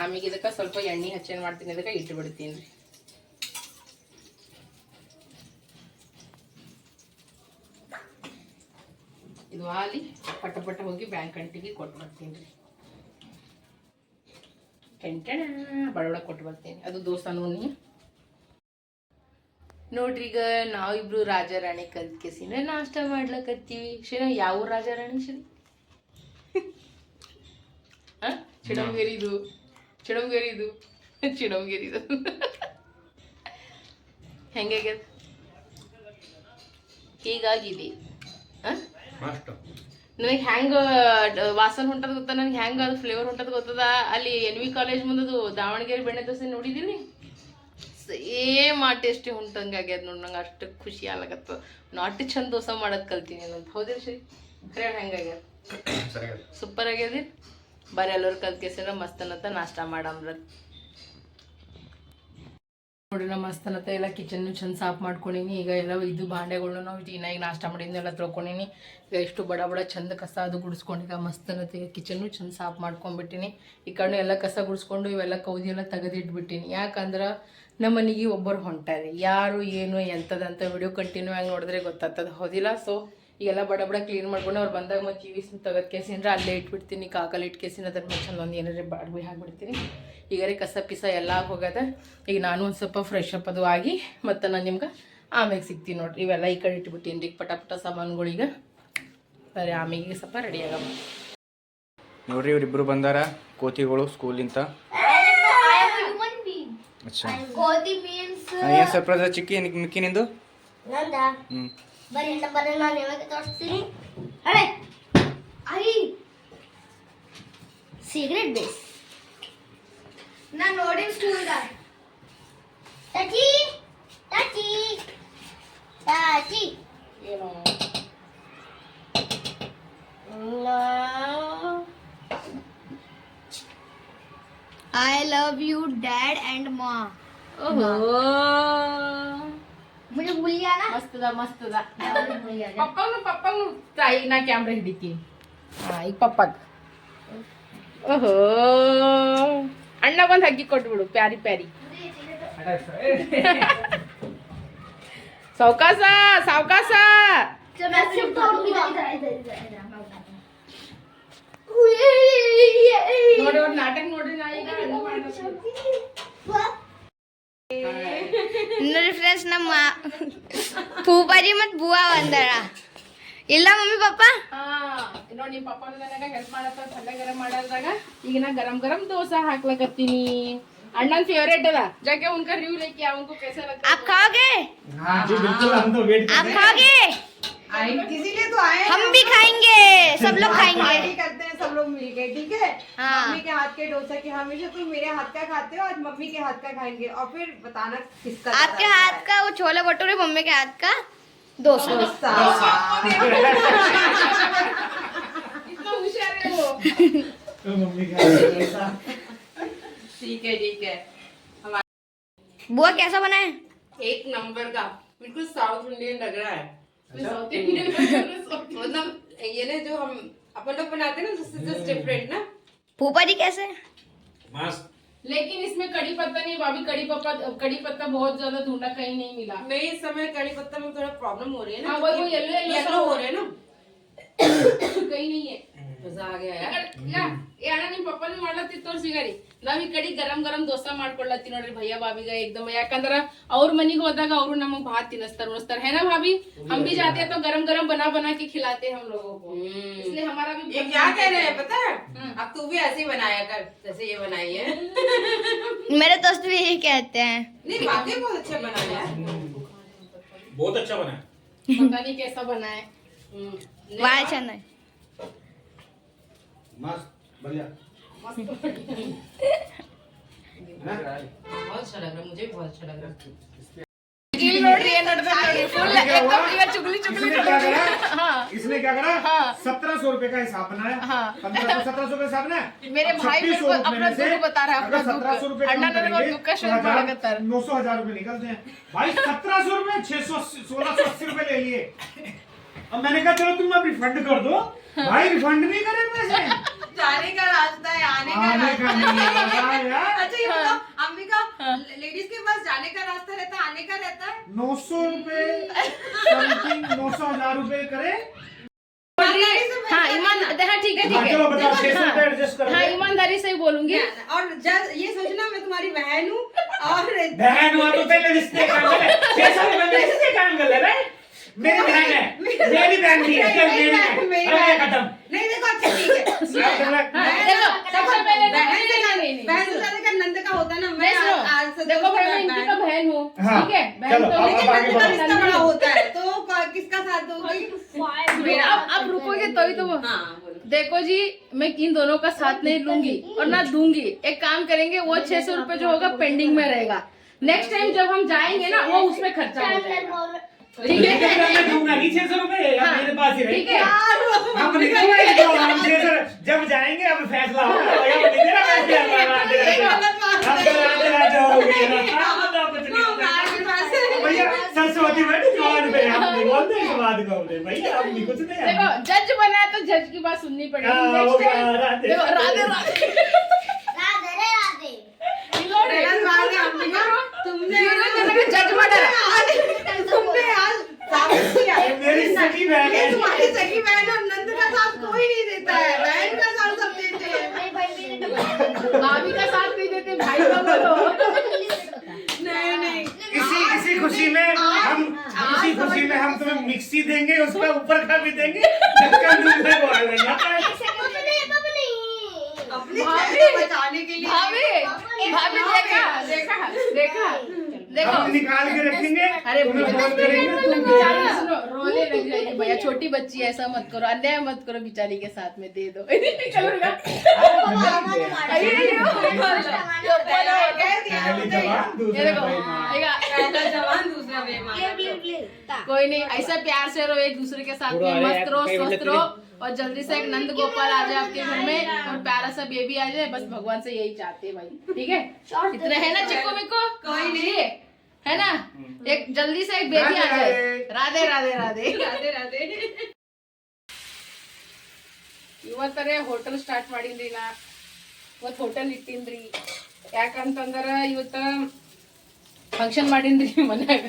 [SPEAKER 2] ಆಮೇಲೆ ಇದಕ್ಕೆ ಸ್ವಲ್ಪ ಎಣ್ಣೆ ಹಚ್ಚೇನು ಮಾಡ್ತೀನಿ, ಇದಕ್ಕೆ ಇಟ್ಟು ಬಿಡ್ತೀನಿ ರೀ. ಇದು ಹಾಲಿ ಪಟ ಪಟ ಹೋಗಿ ಬ್ಯಾಂಕ್ ಅಂಟಿಗೆ ಕೊಟ್ಟು ಬರ್ತೀನಿ ರೀ. ಟೆಂಟಣ ಬಡಬಡ ಕೊಟ್ಟು ಬರ್ತೀನಿ. ಅದು ದೋಸೆ ನೋಡ್ರಿ. ಈಗ ನಾವಿಬ್ರು ರಾಜಾರಾಣಿ ಕಲ್ತ್ಕೆಸಿನ ನಾಷ್ಟ ಮಾಡ್ಲಕತ್ತೀವಿ. ಶ್ರೀ ಯಾವ ರಾಜಾರಾಣಿ ಶ್ರೀ? ಚಿಡಂಗೇರಿದು ಚಿಡಂಗೇರಿದು ಚಿಡಂಗೇರಿದು ಹೆಂಗಾಗ್ಯದ? ಹೀಗಾಗಿದೆ. ನನಗೆ ಹ್ಯಾಂಗ ವಾಸನೆ ಹೊಂಟದ ಗೊತ್ತಾ, ನನಗೆ ಹ್ಯಾಂಗ ಅದು ಫ್ಲೇವರ್ ಹೊಂಟದ ಗೊತ್ತದ. ಅಲ್ಲಿ NV ಕಾಲೇಜ್ ಮುಂದದು ದಾವಣಗೆರೆ ಬೆಣ್ಣೆ ದೋಸೆ ನೋಡಿದ್ದೀನಿ, ಸೇಮ್ ಆ ಟೇಸ್ಟಿ ಹೊಂಟಂಗೆ ಆಗ್ಯದ ನೋಡಿ. ನಂಗೆ ಅಷ್ಟು ಖುಷಿ ಆಗ್ಲಕತ್ತು. ನಾಟಿ ಚಂದ ದೋಸೆ ಮಾಡೋದು ಕಲ್ತೀನಿ ಅಂತ. ಹೌದಿಲ್ಲ ಶ್ರೀ? ಖರೆ ಹೆಂಗಾಗ್ಯದ? ಸೂಪರ್ ಆಗ್ಯದ. ಬರೀ ಎಲ್ಲರೂ ಕಲ್ತ್ಕೆಸಿರ ಮಸ್ತನತ್ತ ನಾಷ್ಟ ಮಾಡಮ್ರ ನೋಡ್ರಿ. ನಮ್ಮ ಮಸ್ತನತ್ತ ಎಲ್ಲ ಕಿಚನ್ನು ಚಂದ ಸಾಫ್ ಮಾಡ್ಕೊಂಡೀನಿ. ಈಗ ಎಲ್ಲ ಇದು ಭಾಂಡೆಗಳನ್ನ ನಾವು ಈಗ ನಾಷ್ಟ ಮಾಡಿದ್ನೆಲ್ಲ ತೊಳ್ಕೊಂಡೀನಿ. ಈಗ ಎಷ್ಟು ಬಡ ಬಡ ಚಂದ ಕಸ ಅದು ಗುಡಿಸ್ಕೊಂಡು ಈಗ ಮಸ್ತನತ್ತ ಈಗ ಕಿಚನ್ನು ಚಂದ ಸಾಫ್ ಮಾಡ್ಕೊಂಡ್ಬಿಟ್ಟಿನಿ. ಈ ಕಡೆ ಎಲ್ಲ ಕಸ ಗುಡಿಸ್ಕೊಂಡು ಇವೆಲ್ಲ ಕೌದಿ ಎಲ್ಲ ತೆಗೆದಿಟ್ಬಿಟ್ಟಿನಿ. ಯಾಕಂದ್ರೆ ನಮ್ಮ ಮನೆಗೆ ಒಬ್ಬರು ಹೊಂಟಾರೆ, ಯಾರು ಏನು ಎಂಥದಂತ ವಿಡಿಯೋ ಕಂಟಿನ್ಯೂ ಆಗಿ ನೋಡಿದ್ರೆ ಗೊತ್ತಾಗ್ತದೆ. ಹೌದಿಲ್ಲ? ಸೊ ಈಗೆಲ್ಲ ಬಡ ಬಡ ಕ್ಲೀನ್ ಮಾಡ್ಕೊಂಡು ಅವ್ರು ಬಂದಾಗ ಮತ್ತು ಕಿವಿಸ್ ತೆಗೆದು ಕೇಸಿಂದ್ರೆ ಅಲ್ಲೇ ಇಟ್ಬಿಡ್ತೀನಿ. ಕಾಕಲ್ಲಿ ಇಟ್ಟು ಕೇಸಿನ ಅದ್ರ ಮೇಲೆ ಚಂದ ಒಂದು ಏನಾರೇ ಬಾಡ್ಬಿ ಹಾಕ್ಬಿಡ್ತೀನಿ. ಈಗಾರೆ ಕಸ ಪಿಸ ಎಲ್ಲ ಹೋಗದ. ಈಗ ನಾನು ಒಂದು ಸ್ವಲ್ಪ ಫ್ರೆಶ್ ಅಪ್ ಅದು ಆಗಿ ಮತ್ತು ನಾನು ನಿಮ್ಗೆ ಆಮೇಲೆ ಸಿಗ್ತೀನಿ ನೋಡ್ರಿ. ಇವೆಲ್ಲ ಈ ಕಡೆ ಇಟ್ಬಿಟ್ಟಿನಿ ರೀ ಪಟ ಪಟ ಸಾಮಾನುಗಳೀಗ. ಸರಿ, ಆಮೇಲೆ ಸ್ವಲ್ಪ ರೆಡಿ ಆಗಮ್ಮ
[SPEAKER 3] ನೋಡ್ರಿ. ಇವರಿಬ್ರು ಬಂದಾರ ಕೋತಿಗಳು ಸ್ಕೂಲಿಂದ. ಏನು ಸರ್ಪ್ರೈಸ್ ಚಿಕ್ಕಿ ಮಿಕ್ಕಿ ನಿಂದು?
[SPEAKER 1] ಬರೀ ನಾನು ಯಾವಾಗ ತೋರಿಸ್ತೀನಿ. ಹಳೆ ಸಿಗರೇಟ್ ಬೇಸ್ ನಾನು ನೋಡಿ ಸ್ಕೂಲ್ದ ಟಾಚಿ ಟಾಚಿ ಟಾಚಿ
[SPEAKER 2] ಏನು
[SPEAKER 1] I love you dad and mom. मुझे भूल गया ना.
[SPEAKER 2] ಮಸ್ತದ ಪಪ್ಪಂಗ ತಾಯಿ ನಾ ಕ್ಯಾಮ್ರಾ ಹಿಡಿತೀನಿ. ಈಗ ಪಪ್ಪಗ್ ಓಹೋ ಅಣ್ಣ ಬಂದು ಹಗ್ಗಿ ಕೊಟ್ಬಿಡು. ಪ್ಯಾರಿ ಪ್ಯಾರಿ ಸಾವ್ಕಾಸ ಸಾವ್ಕಾಸ. ನೋಡಿ ಅವ್ರ ನಾಟಕ ನೋಡ್ರಿ. ನಾ ಈಗ
[SPEAKER 1] ನೋಡಿ ಫ್ರೆಂಡ್ಸ್, ನಮ್ಮ ಪೂಪಾಜಿ ಮತ್ತು ಬುವಾ ಬಂದಾರ. ಇಲ್ಲ ಮಮ್ಮಿ ಪಪ್ಪ
[SPEAKER 2] ನೋಡಿ ನಿಮ್ಮ ಪಪ್ಪ ನನಗ ಹೆಲ್ಪ್ ಮಾಡತ್ತ ಪಲ್ಯ ಗರಂ ಮಾಡೋದ್ರಾಗ. ಈಗ ನಾ ಗರಂ ಗರಂ ದೋಸೆ ಹಾಕ್ಲಕತ್ತೀನಿ. अण्णन फेवरेट है जाके उनका रिव्यू लेके आओ, उनको कैसा लगता है?
[SPEAKER 1] आप खाओगे?
[SPEAKER 3] हाँ जी बिल्कुल, हम तो वेट
[SPEAKER 1] आप खाओगे?
[SPEAKER 4] इसीलिए तो आए
[SPEAKER 1] हम भी खाएंगे, सब लोग खाएंगे।
[SPEAKER 4] पार्टी करते हैं सब लोग मिलके, ठीक है?
[SPEAKER 1] हाँ।
[SPEAKER 4] मम्मी के हाथ के डोसा की हमेशा तुम मेरे हाथ का खाते हो, आज मम्मी के हाथ का खाएंगे और फिर बताना किसका
[SPEAKER 1] आपके हाथ का वो छोले भटूरे, मम्मी के हाथ का डोसा।
[SPEAKER 4] डोसा।
[SPEAKER 2] इतना होशियार है वो।
[SPEAKER 3] मम्मी का
[SPEAKER 2] ठीक है
[SPEAKER 1] बुआ कैसा बना है?
[SPEAKER 2] एक नंबर का, बिल्कुल साउथ इंडियन लग रहा है। साउथ इंडियन मतलब ये ना जो हम अपन लोग बनाते हैं ना, उससे जस्ट डिफरेंट ना।
[SPEAKER 1] फूफा जी कैसे?
[SPEAKER 3] मस्त।
[SPEAKER 2] लेकिन इसमें कड़ी पत्ता नहीं, भाभी कड़ी पत्ता बहुत ज्यादा ढूंढा, कहीं नहीं मिला।
[SPEAKER 4] नहीं, इस समय कड़ी पत्ता में थोड़ा प्रॉब्लम हो रही है ना।
[SPEAKER 2] हाँ, वो येलो
[SPEAKER 4] हो रहे हैं ना,
[SPEAKER 2] कहीं नहीं है।
[SPEAKER 4] मजा आ गया यार।
[SPEAKER 2] या ये आना नहीं, पप्पा ने मारला ती तोर सिगारी ನಾವ್ ಈ ಕಡೆ ಗರಂ ಗರಂ ದೋಸಾ ಮಾಡ್ಕೊಳ್ಳತ್ತಿ ನೋಡ್ರಿ ಭಯ್ಯ ಭಾಭಿಗ एकदम ಯಾಕಂದ್ರ ಅವ್ರ ಮನಿಗೆ ಹೋದಾಗ ಅವರು ನಮಗ್ ಭಾತ್ ತಿನ್ನಿಸ್ತಾರ ಉಣಿಸ್ತಾರ है ना भाभी हम भी जाते हैं तो गरम गरम बना बना के खिलाते हैं हम लोगों को इसलिए हमारा भी
[SPEAKER 4] ये क्या कह रहे हैं पता है? अब तू भी ऐसे ही बनाया कर जैसे ये बनाई है।
[SPEAKER 1] मेरे दोस्त भी यही कहते हैं।
[SPEAKER 4] नहीं वाकई बहुत अच्छा बनाया है।
[SPEAKER 3] बहुत अच्छा बना है।
[SPEAKER 2] पता नहीं कैसा बना है
[SPEAKER 1] वाह चना
[SPEAKER 3] मस्त बढ़िया।
[SPEAKER 4] बहुत अच्छा लग रहा है, मुझे भी बहुत अच्छा लग रहा है।
[SPEAKER 2] ಇಲ್ಲಿ ನೋಡ್ರಿ ಏನ್ ನಡೆದ ನೋಡ್ರಿ ಫುಲ್ एकदम ಈಗ ಚುಗಲಿ ಚುಗಲಿ
[SPEAKER 3] इसने क्या करा?
[SPEAKER 2] हाँ।
[SPEAKER 3] 1700 रुपए का हिसाब बनाया।
[SPEAKER 2] हाँ।
[SPEAKER 3] 1700 का हिसाब ना?
[SPEAKER 2] मेरे
[SPEAKER 3] अब
[SPEAKER 2] भाई मेरे को
[SPEAKER 3] 2600
[SPEAKER 2] अपना
[SPEAKER 3] में से
[SPEAKER 2] दुख बता रहा है, अपना
[SPEAKER 3] अगर
[SPEAKER 2] दुख।
[SPEAKER 3] 1700 रुपए
[SPEAKER 2] अण्णा
[SPEAKER 3] कम
[SPEAKER 2] ने
[SPEAKER 3] करेंगे,
[SPEAKER 2] दुख का शेयर
[SPEAKER 3] तो
[SPEAKER 2] बढ़ाकर।
[SPEAKER 3] 900 रुपए निकलते हैं भाई। 1700 रुपए 1680 रुपए ले लिए। अब मैंने कहा चलो तुम अब रिफंड कर दो। भाई रिफंड नहीं करे पैसे।
[SPEAKER 4] जाने का रास्ता है, आने का
[SPEAKER 3] आने का
[SPEAKER 4] रास्ता
[SPEAKER 3] नहीं है यार।
[SPEAKER 4] अच्छा ये बताओ अंबिका, लेडीज के पास जाने का रास्ता रहता है, आने का रहता है।
[SPEAKER 3] 900 रुपए समथिंग 900 रुपए करे।
[SPEAKER 2] हाँ ईमान हाँ ठीक है
[SPEAKER 3] हाँ, चलो बताओ 600 रुपए एडजस्ट कर
[SPEAKER 2] हाँ ईमानदारी से ही बोलूंगी
[SPEAKER 4] और जब ये सोचना मैं तुम्हारी बहन हूँ और
[SPEAKER 3] बहन हुआ तो पहले रिश्ते का अंगल है। 600 रुपए में रिश्ते का अंगल है भाई। मेरी बहन है, मेरी बहन भी है, चल मेरी बहन। अरे खत्म।
[SPEAKER 4] नहीं देखो अच्छा ठीक है।
[SPEAKER 2] देखो सबसे पहले
[SPEAKER 4] बहन से
[SPEAKER 2] नहीं
[SPEAKER 4] बहन से ज्यादा का नंद का होता है ना। मैं
[SPEAKER 2] सुनो,
[SPEAKER 4] आज से
[SPEAKER 2] देखो भाई मैं इनकी तो बहन हूँ
[SPEAKER 3] हाँ,
[SPEAKER 2] ठीक है बहन
[SPEAKER 3] चलो,
[SPEAKER 2] तो
[SPEAKER 3] अब
[SPEAKER 4] लेकिन
[SPEAKER 3] आगे
[SPEAKER 4] नंद का
[SPEAKER 3] बढ़ो।
[SPEAKER 4] रिश्ता बड़ा होता है तो किसका साथ दोगी?
[SPEAKER 2] अब रुकोगे तो ही तो
[SPEAKER 4] हाँ बोलो।
[SPEAKER 2] देखो जी मैं इन दोनों का साथ नहीं लूंगी और ना दूंगी। एक काम करेंगे वो 600 रुपए जो होगा पेंडिंग में रहेगा। नेक्स्ट टाइम जब हम जाएंगे ना वो उसमें खर्चा हो जाएगा ठीक है
[SPEAKER 3] मैं दूंगा नहीं 600 रुपए
[SPEAKER 2] हाँ,
[SPEAKER 3] मेरे पास ही
[SPEAKER 2] ठीक
[SPEAKER 3] रहेंगे।
[SPEAKER 2] है
[SPEAKER 3] हम निकलेंगे तो हम 600 जब जाएंगे अब फैसला होगा भैया वो नहीं देना पैसे
[SPEAKER 4] ये गलत बात है।
[SPEAKER 3] भैया सरस्वती बैठी जवान पे हम नहीं बोलते इस बात को हमने भैया हम नहीं कुछ नहीं
[SPEAKER 2] देखो जज बना है तो जज की बात सुननी पड़ेगी
[SPEAKER 3] हाँ,
[SPEAKER 2] नेक्स्ट
[SPEAKER 3] वो
[SPEAKER 2] टाइम
[SPEAKER 3] राधे।
[SPEAKER 2] देखो राधे राधे
[SPEAKER 4] गलत बात है अंबिका, तुमने
[SPEAKER 2] जज बना
[SPEAKER 4] तुमने आज साबित किया
[SPEAKER 3] मेरी सगी बहन
[SPEAKER 4] ये
[SPEAKER 3] है।
[SPEAKER 4] तुम्हारी सगी बहन और नंद का साथ कोई नहीं देता है, बहन का साथ सब देते हैं।
[SPEAKER 2] भाभी का साथ नहीं देते भाई का बोलो
[SPEAKER 4] नहीं नहीं
[SPEAKER 3] इसी खुशी में हम इसी खुशी में हम तुम्हें मिक्सी देंगे उसका ऊपर का भी देंगे जिसका दूध है वो आ जाएगा।
[SPEAKER 4] अपने चेहरे को बचाने के लिए
[SPEAKER 2] भाभी भाभी देखा देखा देखा देखो
[SPEAKER 3] हम निकाल के रखेंगे
[SPEAKER 2] अरे
[SPEAKER 3] तुम्हें फोन करेंगे तुम
[SPEAKER 2] बेचारी सुनो रोने लग जाएगी भैया छोटी बच्ची है, ऐसा मत करो अन्याय मत करो बेचारी के साथ में दे दो चलो
[SPEAKER 3] पहली जवान दूसरा बेईमान।
[SPEAKER 4] जवान दूसरा बेईमान।
[SPEAKER 2] कोई नहीं ऐसा प्यार से रहो एक दूसरे के साथ में मस्त रहो स्वस्थ रहो और जल्दी से एक नंद गोपाल आ जाए आपके घर में और प्यारा सा बेबी आ जाए। बस भगवान से यही चाहते हैं भाई ठीक है इतना है ना चिक्को मिक्को
[SPEAKER 4] कोई नहीं
[SPEAKER 2] है ना एक जल्दी से एक बेबी आ जाए। राधे राधे राधे
[SPEAKER 4] राधे राधे
[SPEAKER 2] ಇವತ್ತರೇ ಹೋಟೆಲ್ ಸ್ಟಾರ್ಟ್ ಮಾಡಿನ್ರಿ ನಾ ಇವತ್ತು ಹೋಟೆಲ್ ಇಟ್ಟಿನ್ರಿ ಯಾಕಂತಂದ್ರ ಇವತ್ತ ಫಂಕ್ಷನ್ ಮಾಡಿನ್ರಿ ಮನ್ಯಾಗ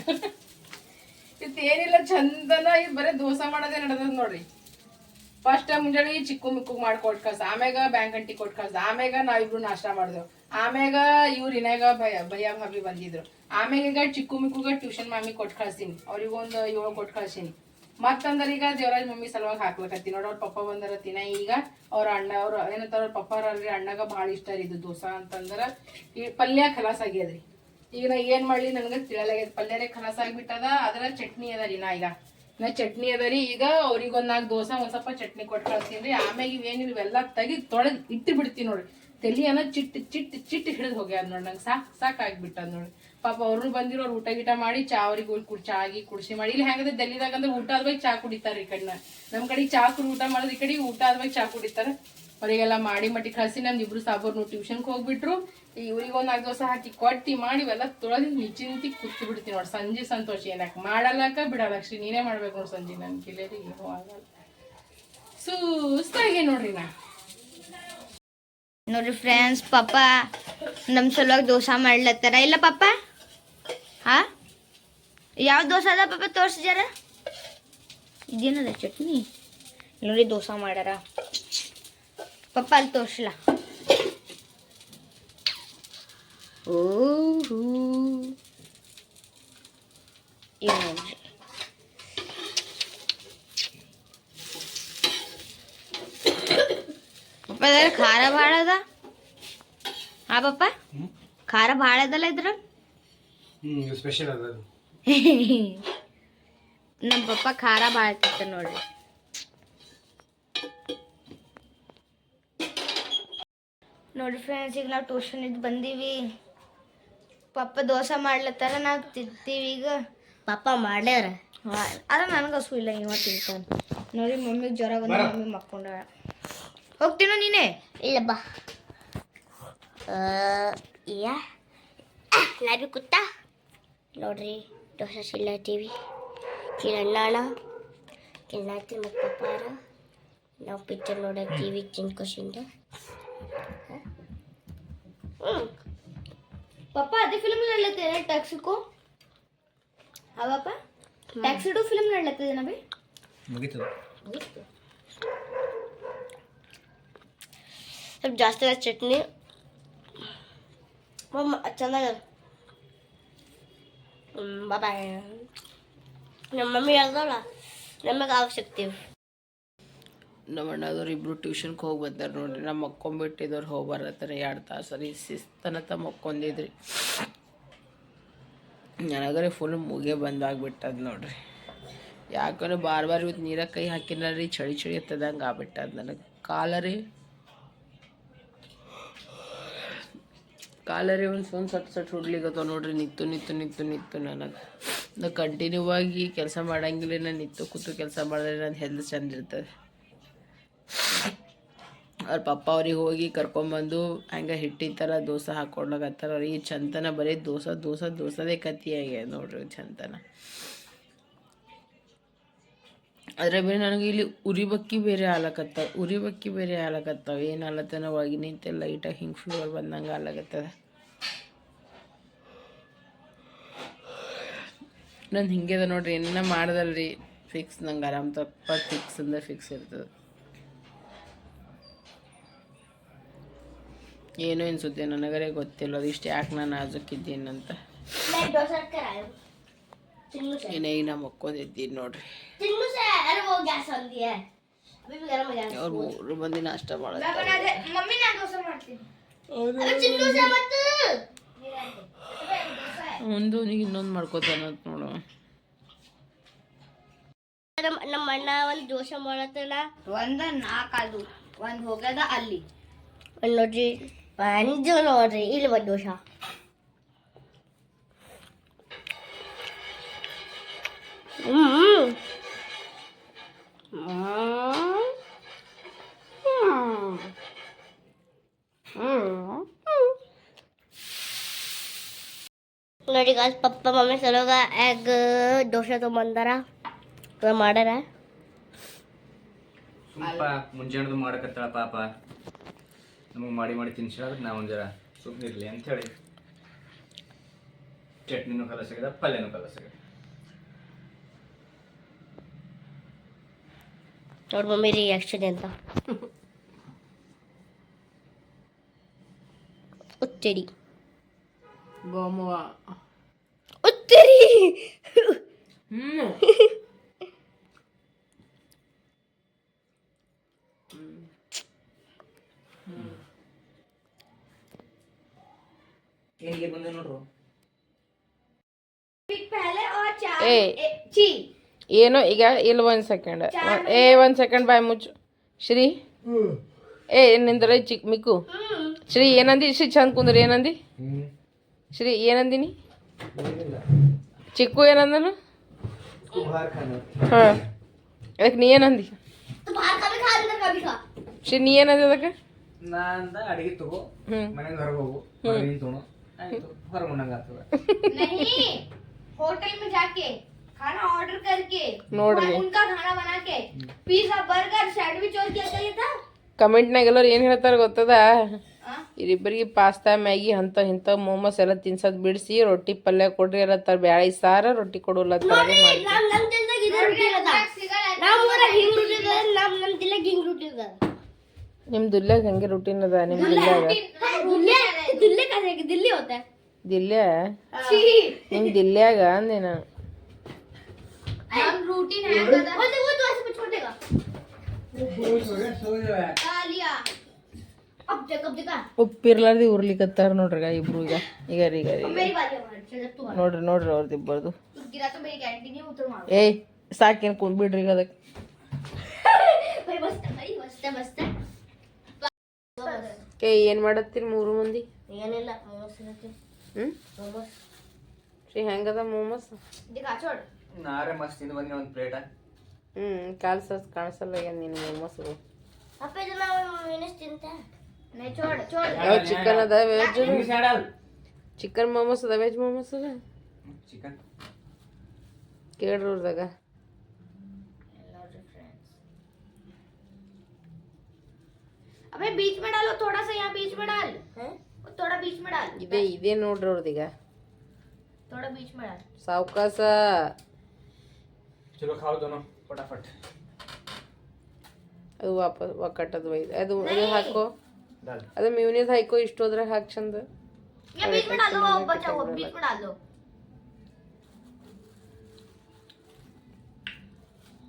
[SPEAKER 2] ಇವತ್ತು ಏನಿಲ್ಲ ಚಂದನ ಇದು ಬರೀ ದೋಸೆ ಮಾಡೋದೇ ನಡೆದದ ನೋಡ್ರಿ ಫಸ್ಟ್ ಮುಂಜಾನೆ ಚಿಕ್ಕು ಮಿಕ್ಕು ಮಾಡ್ಕೊಟ್ ಕಳ್ಸ ಆಮ್ಯಾಗ ಬ್ಯಾಂಕ್ ಅಂಟಿ ಕೊಟ್ಟು ಕಳ್ಸ ಆಮ್ಯಾಗ ನಾವಿಬ್ರು ನಾಷ್ಟ ಮಾಡಿದೆವು ಆಮ್ಯಾಗ ಇವ್ರು ಇನ್ಯಾಗ ಭಯ್ಯ ಭಾಭಿ ಬಂದಿದ್ರು ಆಮ್ಯಾಗ ಈಗ ಚಿಕ್ಕು ಮಿಕ್ಕುಗ ಟ್ಯೂಷನ್ ಮಾಮಿ ಕೊಟ್ಟು ಕಳ್ಸೀನಿ ಅವ್ರಿಗೊಂದು 7 ಕೊಟ್ಟು ಕಳ್ಸೀನಿ ಮತ್ತಂದ್ರ ಈಗ ದೇವರಾಜ್ ಮಮ್ಮಿ ಸಲುವಾಗಿ ಹಾಕ್ಬೇಕತ್ತಿ ನೋಡಿ ಅವ್ರ ಪಪ್ಪ ಬಂದಾರ ತಿನ್ನ ಈಗ ಅವ್ರ ಅಣ್ಣ ಅವ್ರ ಏನಂತಾರ ಅವ್ರ ಪಪ್ಪ ಅಲ್ರಿ ಅಣ್ಣಗ ಭಾಳ ಇಷ್ಟ ರೀ ಇದು ದೋಸಾ ಅಂತಂದ್ರ ಈ ಪಲ್ಯ ಖಲಾಸ್ ಆಗ್ಯದ್ರಿ ಈಗ ನಾ ಏನ್ ಮಾಡ್ಲಿ ನನಗೆ ತಿಳಿಯಲಾಗ್ಯದ ಪಲ್ಯರೇ ಖಲಾಸ್ ಆಗ್ಬಿಟ್ಟದ ಅದ್ರ ಚಟ್ನಿ ಅದ ರೀ ನಾ ಚಟ್ನಿ ಅದ ರೀ ಈಗ ಅವ್ರಿಗೆ ಒಂದ್ 4 ದೋಸೆ ಒಂದ್ ಸ್ವಲ್ಪ ಚಟ್ನಿ ಕೊಟ್ಟು ಕಳ್ಸೀನಿ ಆಮ್ಯಾಗ ಇವೇನಿಲ್ಲ ಇವೆಲ್ಲ ತೆಗಿದ್ ತೊಳೆದ್ ಇಟ್ಟು ಬಿಡ್ತೀನಿ ನೋಡ್ರಿ ತಲಿಯನ್ನ ಚಿಟ್ಟು ಚಿಟ್ಟು ಚಿಟ್ಟು ಹಿಡಿದು ಹೋಗ್ಯಾದ ನೋಡಿ ನಂಗೆ ಸಾಕಾಗ್ಬಿಟ್ಟದ ನೋಡಿ ಪಾಪ ಅವ್ರು ಬಂದಿರೋ ಅವ್ರು ಊಟ ಗೀಟ ಮಾಡಿ ಚಾ ಅವ್ರಿಗೆ ಚಾ ಆಗಿ ಕುಡಿಸಿ ಮಾಡಿ ಇಲ್ಲಿ ಹೆಂಗದ ಡೆಲ್ಲಿದಾಗ ಅಂದ್ರೆ ಊಟ ಆದ್ಮೇಲೆ ಚಾ ಕುಡಿತಾರ ಈ ಕಡೆ ನಮ್ ಕಡೆ ಚಾ ಕುಡಿ ಊಟ ಮಾಡೋದು ಈ ಕಡೆ ಊಟ ಆದ್ಮೇಲೆ ಚಾ ಕುಡಿತಾರ ಅವರಿಗೆಲ್ಲ ಮಾಡಿ ಮಟ್ಟಿ ಕಳ್ಸಿ ನಮ್ದು ಇಬ್ರು ಸಾಬೋರ್ನು ಟ್ಯೂಷನ್ಗೆ ಹೋಗ್ಬಿಟ್ರು ಇವ್ರಿಗೆ ಒಂದ್ 4 ದೋಸೆ ಹಾಕಿ ಕೊಟ್ಟಿ ಮಾಡಿ ಇವೆಲ್ಲ ತೊಳೆದು ನಿಂತಿ ಕೂತು ಬಿಡ್ತೀನಿ ನೋಡಿ ಸಂಜೆ ಸಂತೋಷ ಏನಕ್ಕೆ ಮಾಡಲ್ಲಕ ಬಿಡಲ್ಲ ಅಷ್ಟೇ ನೀನೇ ಮಾಡ್ಬೇಕು ನೋಡಿ ಸಂಜೆ ನನ್ ಕಿಲೇರಿ ಏನೂ ಆಗಲ್ಲ ಸುಸ್ತಾಗಿ ನೋಡ್ರಿ ನಾ
[SPEAKER 1] ನೋಡ್ರಿ ಫ್ರೆಂಡ್ಸ್ ಪಪ್ಪ ನಮ್ಮ ಸಲುವಾಗಿ ದೋಸೆ ಮಾಡ್ಲತ್ತಾರ ಇಲ್ಲ ಪಪ್ಪ ಹಾ ಯಾವ ದೋಸೆ ಅದ ಪಪ್ಪ ತೋರಿಸಿ ಜರ ಇದೇನದ ಚಟ್ನಿ ನೋಡಿ ದೋಸೆ ಮಾಡ್ಯಾರ ಪಪ್ಪ ಅಲ್ಲಿ ತೋರಿಸ್ಲಾ ಓಹೋ ಇದು ನೋಡ್ರಿ ಪಪ್ಪ ಇದ್ರ ಖಾರ ಭಾಳ ಅದ ಹಾ ಪಪ್ಪ ಖಾರ ಭಾಳ ಅದಲ್ಲ ಇದ್ರ
[SPEAKER 3] ಸ್ಪೆಷಲ್ ಅದ
[SPEAKER 1] ನಮ್ಮ ಪಪ್ಪ ಖಾರ ಭಾಳ ತಿಂತ ನೋಡ್ರಿ ನೋಡ್ರಿ ಫ್ರೆಂಡ್ಸ್ ಈಗ ನಾವು ಟ್ಯೂಷನ್ ಇದ್ದು ಬಂದೀವಿ ಪಪ್ಪ ದೋಸೆ ಮಾಡ್ಲತ್ತಾರ ನಾವು ತಿಂತೀವಿ ಈಗ ಪಪ್ಪ ಮಾಡ್ಯಾರ ಅದ ನನಗೆ ಹಸು ಇಲ್ಲ ಇವ ತಿಂತಾನೆ ನೋಡಿ ಮಮ್ಮಿಗೆ ಜ್ವರ ಬಂದ ಮಮ್ಮಿ ಮಕ್ಕೊಂಡಾಳ ಹೋಗ್ತೀನೋ ನೀನೇ ಇಲ್ಲ ಬಾ ಯಾ ಲಾಬಿ ಕುತ್ತ ನೋಡ್ರಿ ದೋಸೆ ಸಿಲ್ಲತ್ತೀವಿ ಕಿರಣ್ಣಾಣ ಕಿನ್ನಾತಿ ಮತ್ತು ಪಪ್ಪಾರ ನಾವು ಪಿಕ್ಚರ್ ನೋಡತ್ತೀವಿ ಚಿನ್ಕೋಶಿಂದ पापा आधी फिल्म लड़ लेते हैं टैक्सी को हाँ पापा टैक्सी टू फिल्म लड़ लेते हैं ना भाई सब जास्त चटनी अच्छा लगा बाबा ನಮ್ಮ ಮಮ್ಮಿ ಹೇಳ್ದಲ್ಲ ನಮಗೆ ಅವಶ್ಯಕತೆ
[SPEAKER 2] ನಮ್ಮ ಅಣ್ಣದವ್ರು ಇಬ್ಬರು ಟ್ಯೂಷನ್ಗೆ ಹೋಗಿ ಬಂದಾರೆ ನೋಡ್ರಿ ನಮ್ಮ ಮಕ್ಕೊಂಬಿಟ್ಟಿದ್ದವ್ರು ಹೋಗಿ ಬರತ್ತಾರೆ 2 ತಾಸು ರೀ ಶಿಸ್ತನತ ಮಕ್ಕೊಂದಿದ್ರಿ ನನಗರೆ ಫುಲ್ ಮುಗೆ ಬಂದಾಗ್ಬಿಟ್ಟದ ನೋಡ್ರಿ ಯಾಕಂದ್ರೆ ಬಾರ್ ಇವತ್ತು ನೀರಾಗ ಕೈ ಹಾಕಿಲ್ಲ ರೀ ಚಳಿ ಎತ್ತದಂಗೆ ಆಗ್ಬಿಟ್ಟದ ನನಗೆ ಕಾಲರಿ ಒಂದು ಸಟ್ ಹುಡ್ಲಿಗತ್ತವ ನೋಡ್ರಿ ನಿತ್ತು ನನಗೆ ನಾ ಕಂಟಿನ್ಯೂ ಆಗಿ ಕೆಲಸ ಮಾಡಂಗಿಲ್ಲ ನಾನು ನಿತ್ತು ಕೂತು ಕೆಲಸ ಮಾಡಿದ್ರೆ ನನ್ನ ಹೆಲ್ತ್ ಚಂದ ಇರ್ತದೆ ಅವ್ರ ಪಪ್ಪ ಅವ್ರಿಗೆ ಹೋಗಿ ಕರ್ಕೊಂಬಂದು ಹಂಗೆ ಹಿಟ್ಟಿನ ಥರ ದೋಸೆ ಹಾಕ್ಕೊಡ್ಲಾಕತ್ತಾರ ಅವ್ರಿಗೆ ಚಂತನ ಬರೀ ದೋಸೆದೇ ಕತ್ತಿ ಆಗ್ಯ ನೋಡ್ರಿ ಚಂತನ ಅದ್ರ ಬೇರೆ ನನಗೆ ಇಲ್ಲಿ ಉರಿಬಕ್ಕಿ ಬೇರೆ ಆಲಕತ್ತಾವ ಏನು ಆಲತ್ತನ ಒಳಗೆ ನಿಂತೆ ಲೈಟಾಗಿ ಹಿಂಗೆ ಫ್ಲೋರ್ ಬಂದಂಗೆ ಆಲಾಗತ್ತದ ನಾನು ಹಿಂಗೆ ಅದ ನೋಡ್ರಿ ಏನ ಮಾಡ್ದಲ್ರಿ ಫಿಕ್ಸ್ ನಂಗೆ ಆರಾಮ್ ತಪ್ಪ ಫಿಕ್ಸ್ ಅಂದ್ರೆ ಫಿಕ್ಸ್ ಇರ್ತದೆ ಏನೋ ಅನ್ಸುತ್ತೆ ನನಗರೆ ಗೊತ್ತಿಲ್ಲ ಅದು ಇಷ್ಟು ಯಾಕೆ ನಾನು ನಾಜುಕಿದ್ದೀನಂತ ಏನೇ ಈಗ ನಾ ಮಕ್ಕೊಂದಿದ್ದೀನಿ ನೋಡ್ರಿ ಅವ್ರು 3 ಮಂದಿ ನಾಷ್ಟ ಮಾಡತ್ತಾರೆ ಒಂದು ಇನ್ನೊಂದು ಮಾಡ್ಕೋತಾನಂತ ನೋಡು
[SPEAKER 1] ನಮ್ಮ ಅಣ್ಣ ಒಂದು ದೋಸೆ ಮಾಡತ್ತಲ್ಲ ಒಂದ 4 ಅದು ಒಂದು ಹೋಗ್ಯದ ಅಲ್ಲಿ ನೋಡ್ರಿ ನೋಡ್ರಿ ಇಲ್ಲಿ ಒಂದು ದೋಸೆ ನೋಡಿ ಗಾಯ್ಸ್ ಪಪ್ಪ ಮಮ್ಮಿ ಸಲೋಗ ಎಗ್ ದೋಸೆ ತೊಗೊಂಬಂದಾರ ಮಾಡ್ಯಾರ
[SPEAKER 5] ಸ್ವಲ್ಪ ಮುಂಜಾನೆದು ಮಾಡಕತ್ತಾಳ ಪಾಪ ನಮಗೆ ಮಾಡಿ ತಿನ್ಸಿರ ಅದಕ್ಕೆ ನಾವು ಒಂದು ಜರ ಸುಮ್ಮನಿರಲಿ ಅಂಥೇಳಿ ಚಟ್ನಿನೂ ಕಲಸಾಗ್ಯದ ಪಲ್ಯನೂ ಕಲಸಾಗ್ಯದ
[SPEAKER 1] ನೋಡಿ ಮಮ್ಮಿ ರಿಯಾಕ್ಷನ್ ಅಂತ ಉತ್ತರಿ
[SPEAKER 2] ಗೋಮುವ
[SPEAKER 1] ಉತ್ತರಿ
[SPEAKER 5] ಏನಿಗೆ ಬಂದೆ ನೋಡ್ರು
[SPEAKER 2] ಏನೋ ಈಗ ಇಲ್ಲ ಒಂದು ಸೆಕೆಂಡ್ ಬಾಯ್ ಮುಚ್ಚು ಶ್ರೀ ನಿಂದ್ರ ಮಿಕ್ಕು ಶ್ರೀ ಏನಂದಿ ಶ್ರೀ ಚಂದ ಕುಂದ್ರಿ ಏನಂದಿ ಶ್ರೀ ಏನಂದಿನಿ ಚಿಕ್ಕು ಏನಂದನು ಹಾಂ ಅದಕ್ಕೆ ನೀ ಏನಂದಿ ಶ್ರೀ ನೀ ಏನಂದಿ ಅದಕ್ಕೆ
[SPEAKER 5] ನಾ ಅಂದ ಅಡಿಗೆ ತಗೋ ಮನೆಯಿಂದ ಹೊರಗೆ ಹೋಗು ಹೊರಗೆ ತೊಗೊಂಡು ಆಯ್ತು ಹೊರಗೆ ಉಣ್ಣಂಗೆ ಆಗ್ತದೆ
[SPEAKER 1] होटल में जाके खाना ऑर्डर करके
[SPEAKER 2] ನೋಡ್ರಿ
[SPEAKER 1] उनका खाना बना के पिज्जा बर्गर सैंडविच और क्या चाहिए था
[SPEAKER 2] ಕಮೆಂಟ್ನಾಗ ಎಲ್ಲರೂ ಏನು ಹೇಳ್ತಾರೆ ಗೊತ್ತದ ಇವರಿಬ್ಬರಿಗೆ ಪಾಸ್ತಾ ಮ್ಯಾಗಿ ಇಂಥ ಮೋಮೋಸ್ ಎಲ್ಲ ತಿನ್ಸೋದು ಬಿಡಿಸಿ ರೊಟ್ಟಿ ಪಲ್ಯ ಕೊಡ್ರಿ ಅಲ್ಲತ್ತಾರ ಬ್ಯಾಳಿ ಸಾರ ರೊಟ್ಟಿ ಕೊಡೋಲ್ಲತ್ತಾರ ನಿಮ್ಮ ದುಲ್ಯಾಗ ಹಂಗೆ ರೂಟೀನ್ ಅದ ನಿಮ್ಮ ದುಲ್ಯಾಗ
[SPEAKER 1] है कि दिल्ली होता है?
[SPEAKER 2] ದಿಲ್ಲೆ
[SPEAKER 1] छी
[SPEAKER 2] ನಿಮ್ ದಿಲ್ಲ್ಯಾಗ ಅಂದೆ ನಾನು
[SPEAKER 1] हम रूटीन है दादा वो तो ऐसे कुछ छोटेगा लिया अब देखा
[SPEAKER 2] ಉಪ್ಪಿರ್ಲಾರ್ದಿ ಉರ್ಲಿಕತ್ತಾರ ನೋಡ್ರಿ ಇಬ್ರು ಈಗ ಈಗ ರೀ ಈಗ ರೀ
[SPEAKER 1] मेरी बारी है चल तू
[SPEAKER 2] ನೋಡ್ರಿ ನೋಡ್ರಿ ಅವ್ರದ್ದು ಇಬ್ಬರದು
[SPEAKER 1] गिरा तो मेरी गारंटी नहीं उतर मारो
[SPEAKER 2] ಏಯ್ ಸಾಕೇನು ಕುಂದ್ಬಿಡ್ರಿ ಈಗ ಅದಕ್ಕೆ
[SPEAKER 1] भाई बस
[SPEAKER 2] ಏಯ್ ಏನು ಮಾಡತ್ತೀರಿ ಮೂರು ಮಂದಿ
[SPEAKER 1] ಏನಿಲ್ಲ ಮೋಮೋಸ್ ತಿನ್ನತ್ತೀನಿ ಮೋಮೋಸ್
[SPEAKER 2] ಶ್ರೀ ಹೆಂಗದ ಮೋಮೋಸ್
[SPEAKER 1] ದಿಖಾ छोड़
[SPEAKER 5] ನಾರೇ ಮಸ್ತ್ ತಿಂದು ಬಂದಿನ ಒಂದು ಪ್ಲೇಟ
[SPEAKER 2] ಕಾಣಿಸಲ್ಲ ಈಗ ನೀನು ಮೋಮೋಸ್ಗಳು
[SPEAKER 1] ಅಪ್ಪ ಇದನ್ನ ಮಿನಿಸ್ ತಿಂತೆ नहीं छोड़
[SPEAKER 2] ಯಾವ ಚಿಕನ್ ಅದ ವೆಜ್
[SPEAKER 5] ಇಂಗ್ಲಿಷ್ ಆಡಲ್
[SPEAKER 2] ಚಿಕನ್ ಮೋಮೋಸ್ ಅದ ವೆಜ್ ಮೋಮೋಸ್ ಅದ
[SPEAKER 5] ಚಿಕನ್
[SPEAKER 2] ಕೇಳ್ರಿ ಅವ್ರದಾಗ
[SPEAKER 1] अबे बीच में डालो थोड़ा सा यहाँ बीच में डाल थोड़ा बीच में डाल
[SPEAKER 2] ಇದೇ ನೋಡ್ರಿ ಅವ್ರದೀಗ
[SPEAKER 1] थोड़ा बीच में डाल
[SPEAKER 2] ಸಾವ್ಕಾಸ
[SPEAKER 5] ಚಲೋ ಖಾವ್ ದೋನೋ ಫಟಾಫಟ್
[SPEAKER 2] ಅದು ವಾಪಸ್ ಒಕ್ಕಟ್ಟದು ಒಯ್ದು ಅದು ಹಾಕೋ
[SPEAKER 5] ಡಾಲ್
[SPEAKER 2] ಅದು ಮ್ಯೂನಿಸ್ ಹಾಕೋ ಇಷ್ಟು ಹೋದ್ರೆ ಹಾಕಿ ಚಂದ
[SPEAKER 1] ये बीच में डाल दो वो बचा वो बीच में डाल दो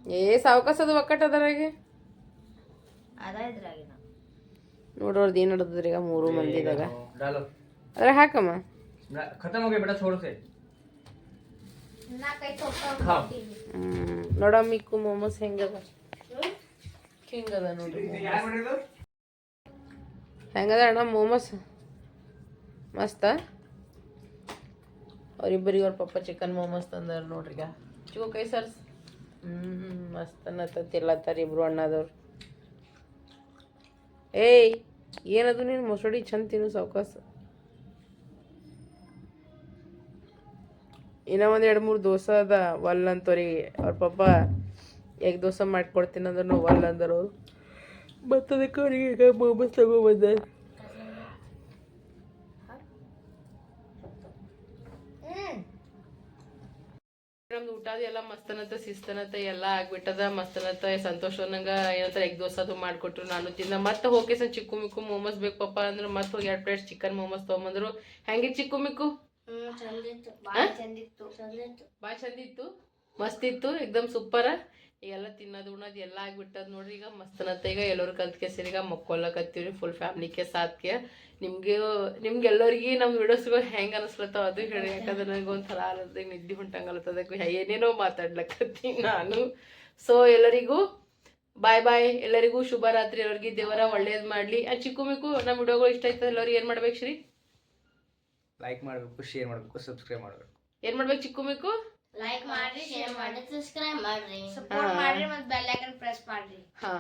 [SPEAKER 2] ಏ ಸಾವ್ಕಾಸ ಅದು ಒಕ್ಕಟ್ಟದ್ರಾಗೆ
[SPEAKER 1] आधा इधर आ गया
[SPEAKER 2] ನೋಡ್ರವ್ರದ್ದು ಏನು ನಡ್ದದ್ರಿ ಈಗ ಮೂರು ಮಂದಿದಾಗ
[SPEAKER 5] डालो
[SPEAKER 2] ಅದ್ರಾಗ ಹಾಕಮ್ಮ
[SPEAKER 5] खत्म हो गया बेटा छोड़ से
[SPEAKER 1] ना कहीं तो
[SPEAKER 5] खाओ
[SPEAKER 2] ನೋಡ ಮಿಕ್ಕು ಮೋಮೋಸ್ ಹೆಂಗದ ಹೆಂಗದ ನೋಡ್ರಿ ಹೆಂಗದ ಅಣ್ಣ ಮೋಮೋಸ್ ಮಸ್ತ ಅವ್ರಿಬ್ಬರಿಗೆ ಅವ್ರ ಪಪ್ಪ ಚಿಕನ್ ಮೋಮೋಸ್ ತಂದಾರ ನೋಡ್ರಿ ಈಗ ಚಿಗೋ ಕೈ ಸರ್ಸ್ ಮಸ್ತ್ ಅನ್ನತ್ತಿಲ್ಲತ್ತಾರ ಇಬ್ರು ಅಣ್ಣದವ್ರು ಏಯ್ ಏನದು ನೀನು ಮೊಸಡಿ ಚಂದ ತಿನ್ನು ಸಾವ್ಕಾಸ ಇನ್ನೂ ಒಂದು 2-3 ದೋಸೆ ಅದ ಒಲ್ ಅಂತವ್ರಿಗೆ ಅವ್ರ ಪಪ್ಪ ಎಗ್ ದೋಸೆ ಮಾಡ್ಕೊಡ್ತೀನಿ ಅಂದ್ರೆ ಒಲ್ ಅಂದರು ಅವರು ಮತ್ತು ಅದಕ್ಕೆ ಅವ್ರಿಗೆ ಈಗ ಮೊಬೈಲ್ ತಗೊಬಂದಾರ ನಮ್ದು ಊಟದ ಎಲ್ಲ ಮಸ್ತನತ್ತ ಶಿಸ್ತನತ್ತ ಎಲ್ಲ ಆಗ್ಬಿಟ್ಟದ ಮಸ್ತನತ್ತ ಸಂತೋಷ ನಂಗೆ ಏನಂತಾರೆ ಎಗ್ ದೋಸೆ ಅದು ಮಾಡಿಕೊಟ್ರು ನಾನು ತಿಂದ ಮತ್ತೆ ಹೋಗಿ ಚಿಕ್ಕು ಮಿಕ್ಕು ಮೋಮೋಸ್ ಬೇಕು ಪಪ್ಪ ಅಂದ್ರೆ ಮತ್ತೆ ಹೋಗಿ 2 ಪ್ಲೇಟ್ ಚಿಕನ್ ಮೋಮೋಸ್ ತೊಗೊಂಬಂದ್ರು ಹೆಂಗಿತ್ತು ಚಿಕ್ಕು ಮಿಕ್ಕು ಭಾಳ ಚಂದಿತ್ತು ಮಸ್ತ್ ಇತ್ತು ಎಕ್ದಮ್ ಸೂಪರ ಈಗೆಲ್ಲ ತಿನ್ನೋದು ಉಣ್ಣೋದು ಎಲ್ಲ ಆಗ್ಬಿಟ್ಟದ ನೋಡ್ರಿ ಈಗ ಮಸ್ತನತ್ತ ಈಗ ಎಲ್ಲರೂ ಕಲ್ತ್ಕೆ ಸೇರಿ ಈಗ ಮಕ್ಕೊಲ್ಲಕತ್ತೀವ್ರಿ ಫುಲ್ ಫ್ಯಾಮ್ಲಿಗೆ ಸಾತ್ಗೆ ನಿಮ್ಗೆಲ್ಲರಿಗೆ ನಮ್ಮ ವಿಡಿಯೋಸ್ಗಳು ಹೆಂಗೆ ಅನಿಸ್ಲತ್ತಾವ ಅದು ಹೇಳಿ ಯಾಕಂದ್ರೆ ನನಗೆ ಒಂಥರ ಆಲದಾಗ ನಿದ್ದೆ ಹೊಂಟಂಗಲತ್ತದಕ್ಕೆ ಏನೇನೋ ಮಾತಾಡ್ಲಕತ್ತೀನಿ ನಾನು ಸೊ ಎಲ್ಲರಿಗೂ ಬಾಯ್ ಬಾಯ್ ಎಲ್ಲರಿಗೂ ಶುಭ ರಾತ್ರಿ ಎಲ್ಲರಿಗೆ ದೇವರ ಒಳ್ಳೇದು ಮಾಡಲಿ ಚಿಕ್ಕು ಮಿಕ್ಕು ನಮ್ಮ ವಿಡಿಯೋಗಳು ಇಷ್ಟ ಆಯ್ತದ ಎಲ್ಲರಿಗೆ ಏನು ಮಾಡ್ಬೇಕು ಶ್ರೀ
[SPEAKER 5] ಲೈಕ್ ಮಾಡಬೇಕು ಶೇರ್ ಮಾಡಬೇಕು ಸಬ್ಸ್ಕ್ರೈಬ್ ಮಾಡಬೇಕು
[SPEAKER 2] ಏನು ಮಾಡ್ಬೇಕು ಚಿಕ್ಕು ಮಿಕ್ಕು
[SPEAKER 1] ಲೈಕ್ ಮಾಡ್ರಿ ಶೇರ್ ಮಾಡ್ರಿ ಸಬ್ಸ್ಕ್ರೈಬ್ ಮಾಡ್ರಿ ಸಪೋರ್ಟ್ ಮಾಡ್ರಿ ಮತ್ತೆ ಬೆಲ್ ಐಕಾನ್ ಪ್ರೆಸ್ ಮಾಡ್ರಿ
[SPEAKER 2] ಹಾ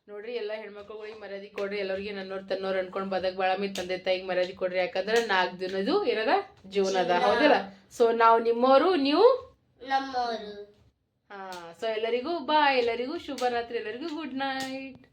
[SPEAKER 2] ನೋಡ್ರಿ ಎಲ್ಲ ಹೆಣ್ಮಕ್ಳುಗಳಿಗೆ ಮರ್ಯಾದೆ ಕೊಡ್ರಿ ಎಲ್ಲರಿಗೆ ನನ್ನೋರ್ ತನ್ನೋರ್ ಅನ್ಕೊಂಡ್ ಬದಕ್ ಬಾಳಮಿ ತಂದೆ ತಾಯಿಗೆ ಮರ್ಯಾದೆ ಕೊಡ್ರಿ ಯಾಕಂದ್ರೆ 4 ದಿನದ್ದು ಏನದ ಜೀವನ ಅದ ಹೌದಿಲ್ಲ ಸೊ ನಾವು ನಿಮ್ಮವರು ನೀವು
[SPEAKER 1] ನಮ್ಮವರು
[SPEAKER 2] ಹಾ ಸೊ ಎಲ್ಲರಿಗೂ ಬಾಯ್ ಎಲ್ಲರಿಗೂ ಶುಭರಾತ್ರಿ ಎಲ್ಲರಿಗೂ ಗುಡ್ ನೈಟ್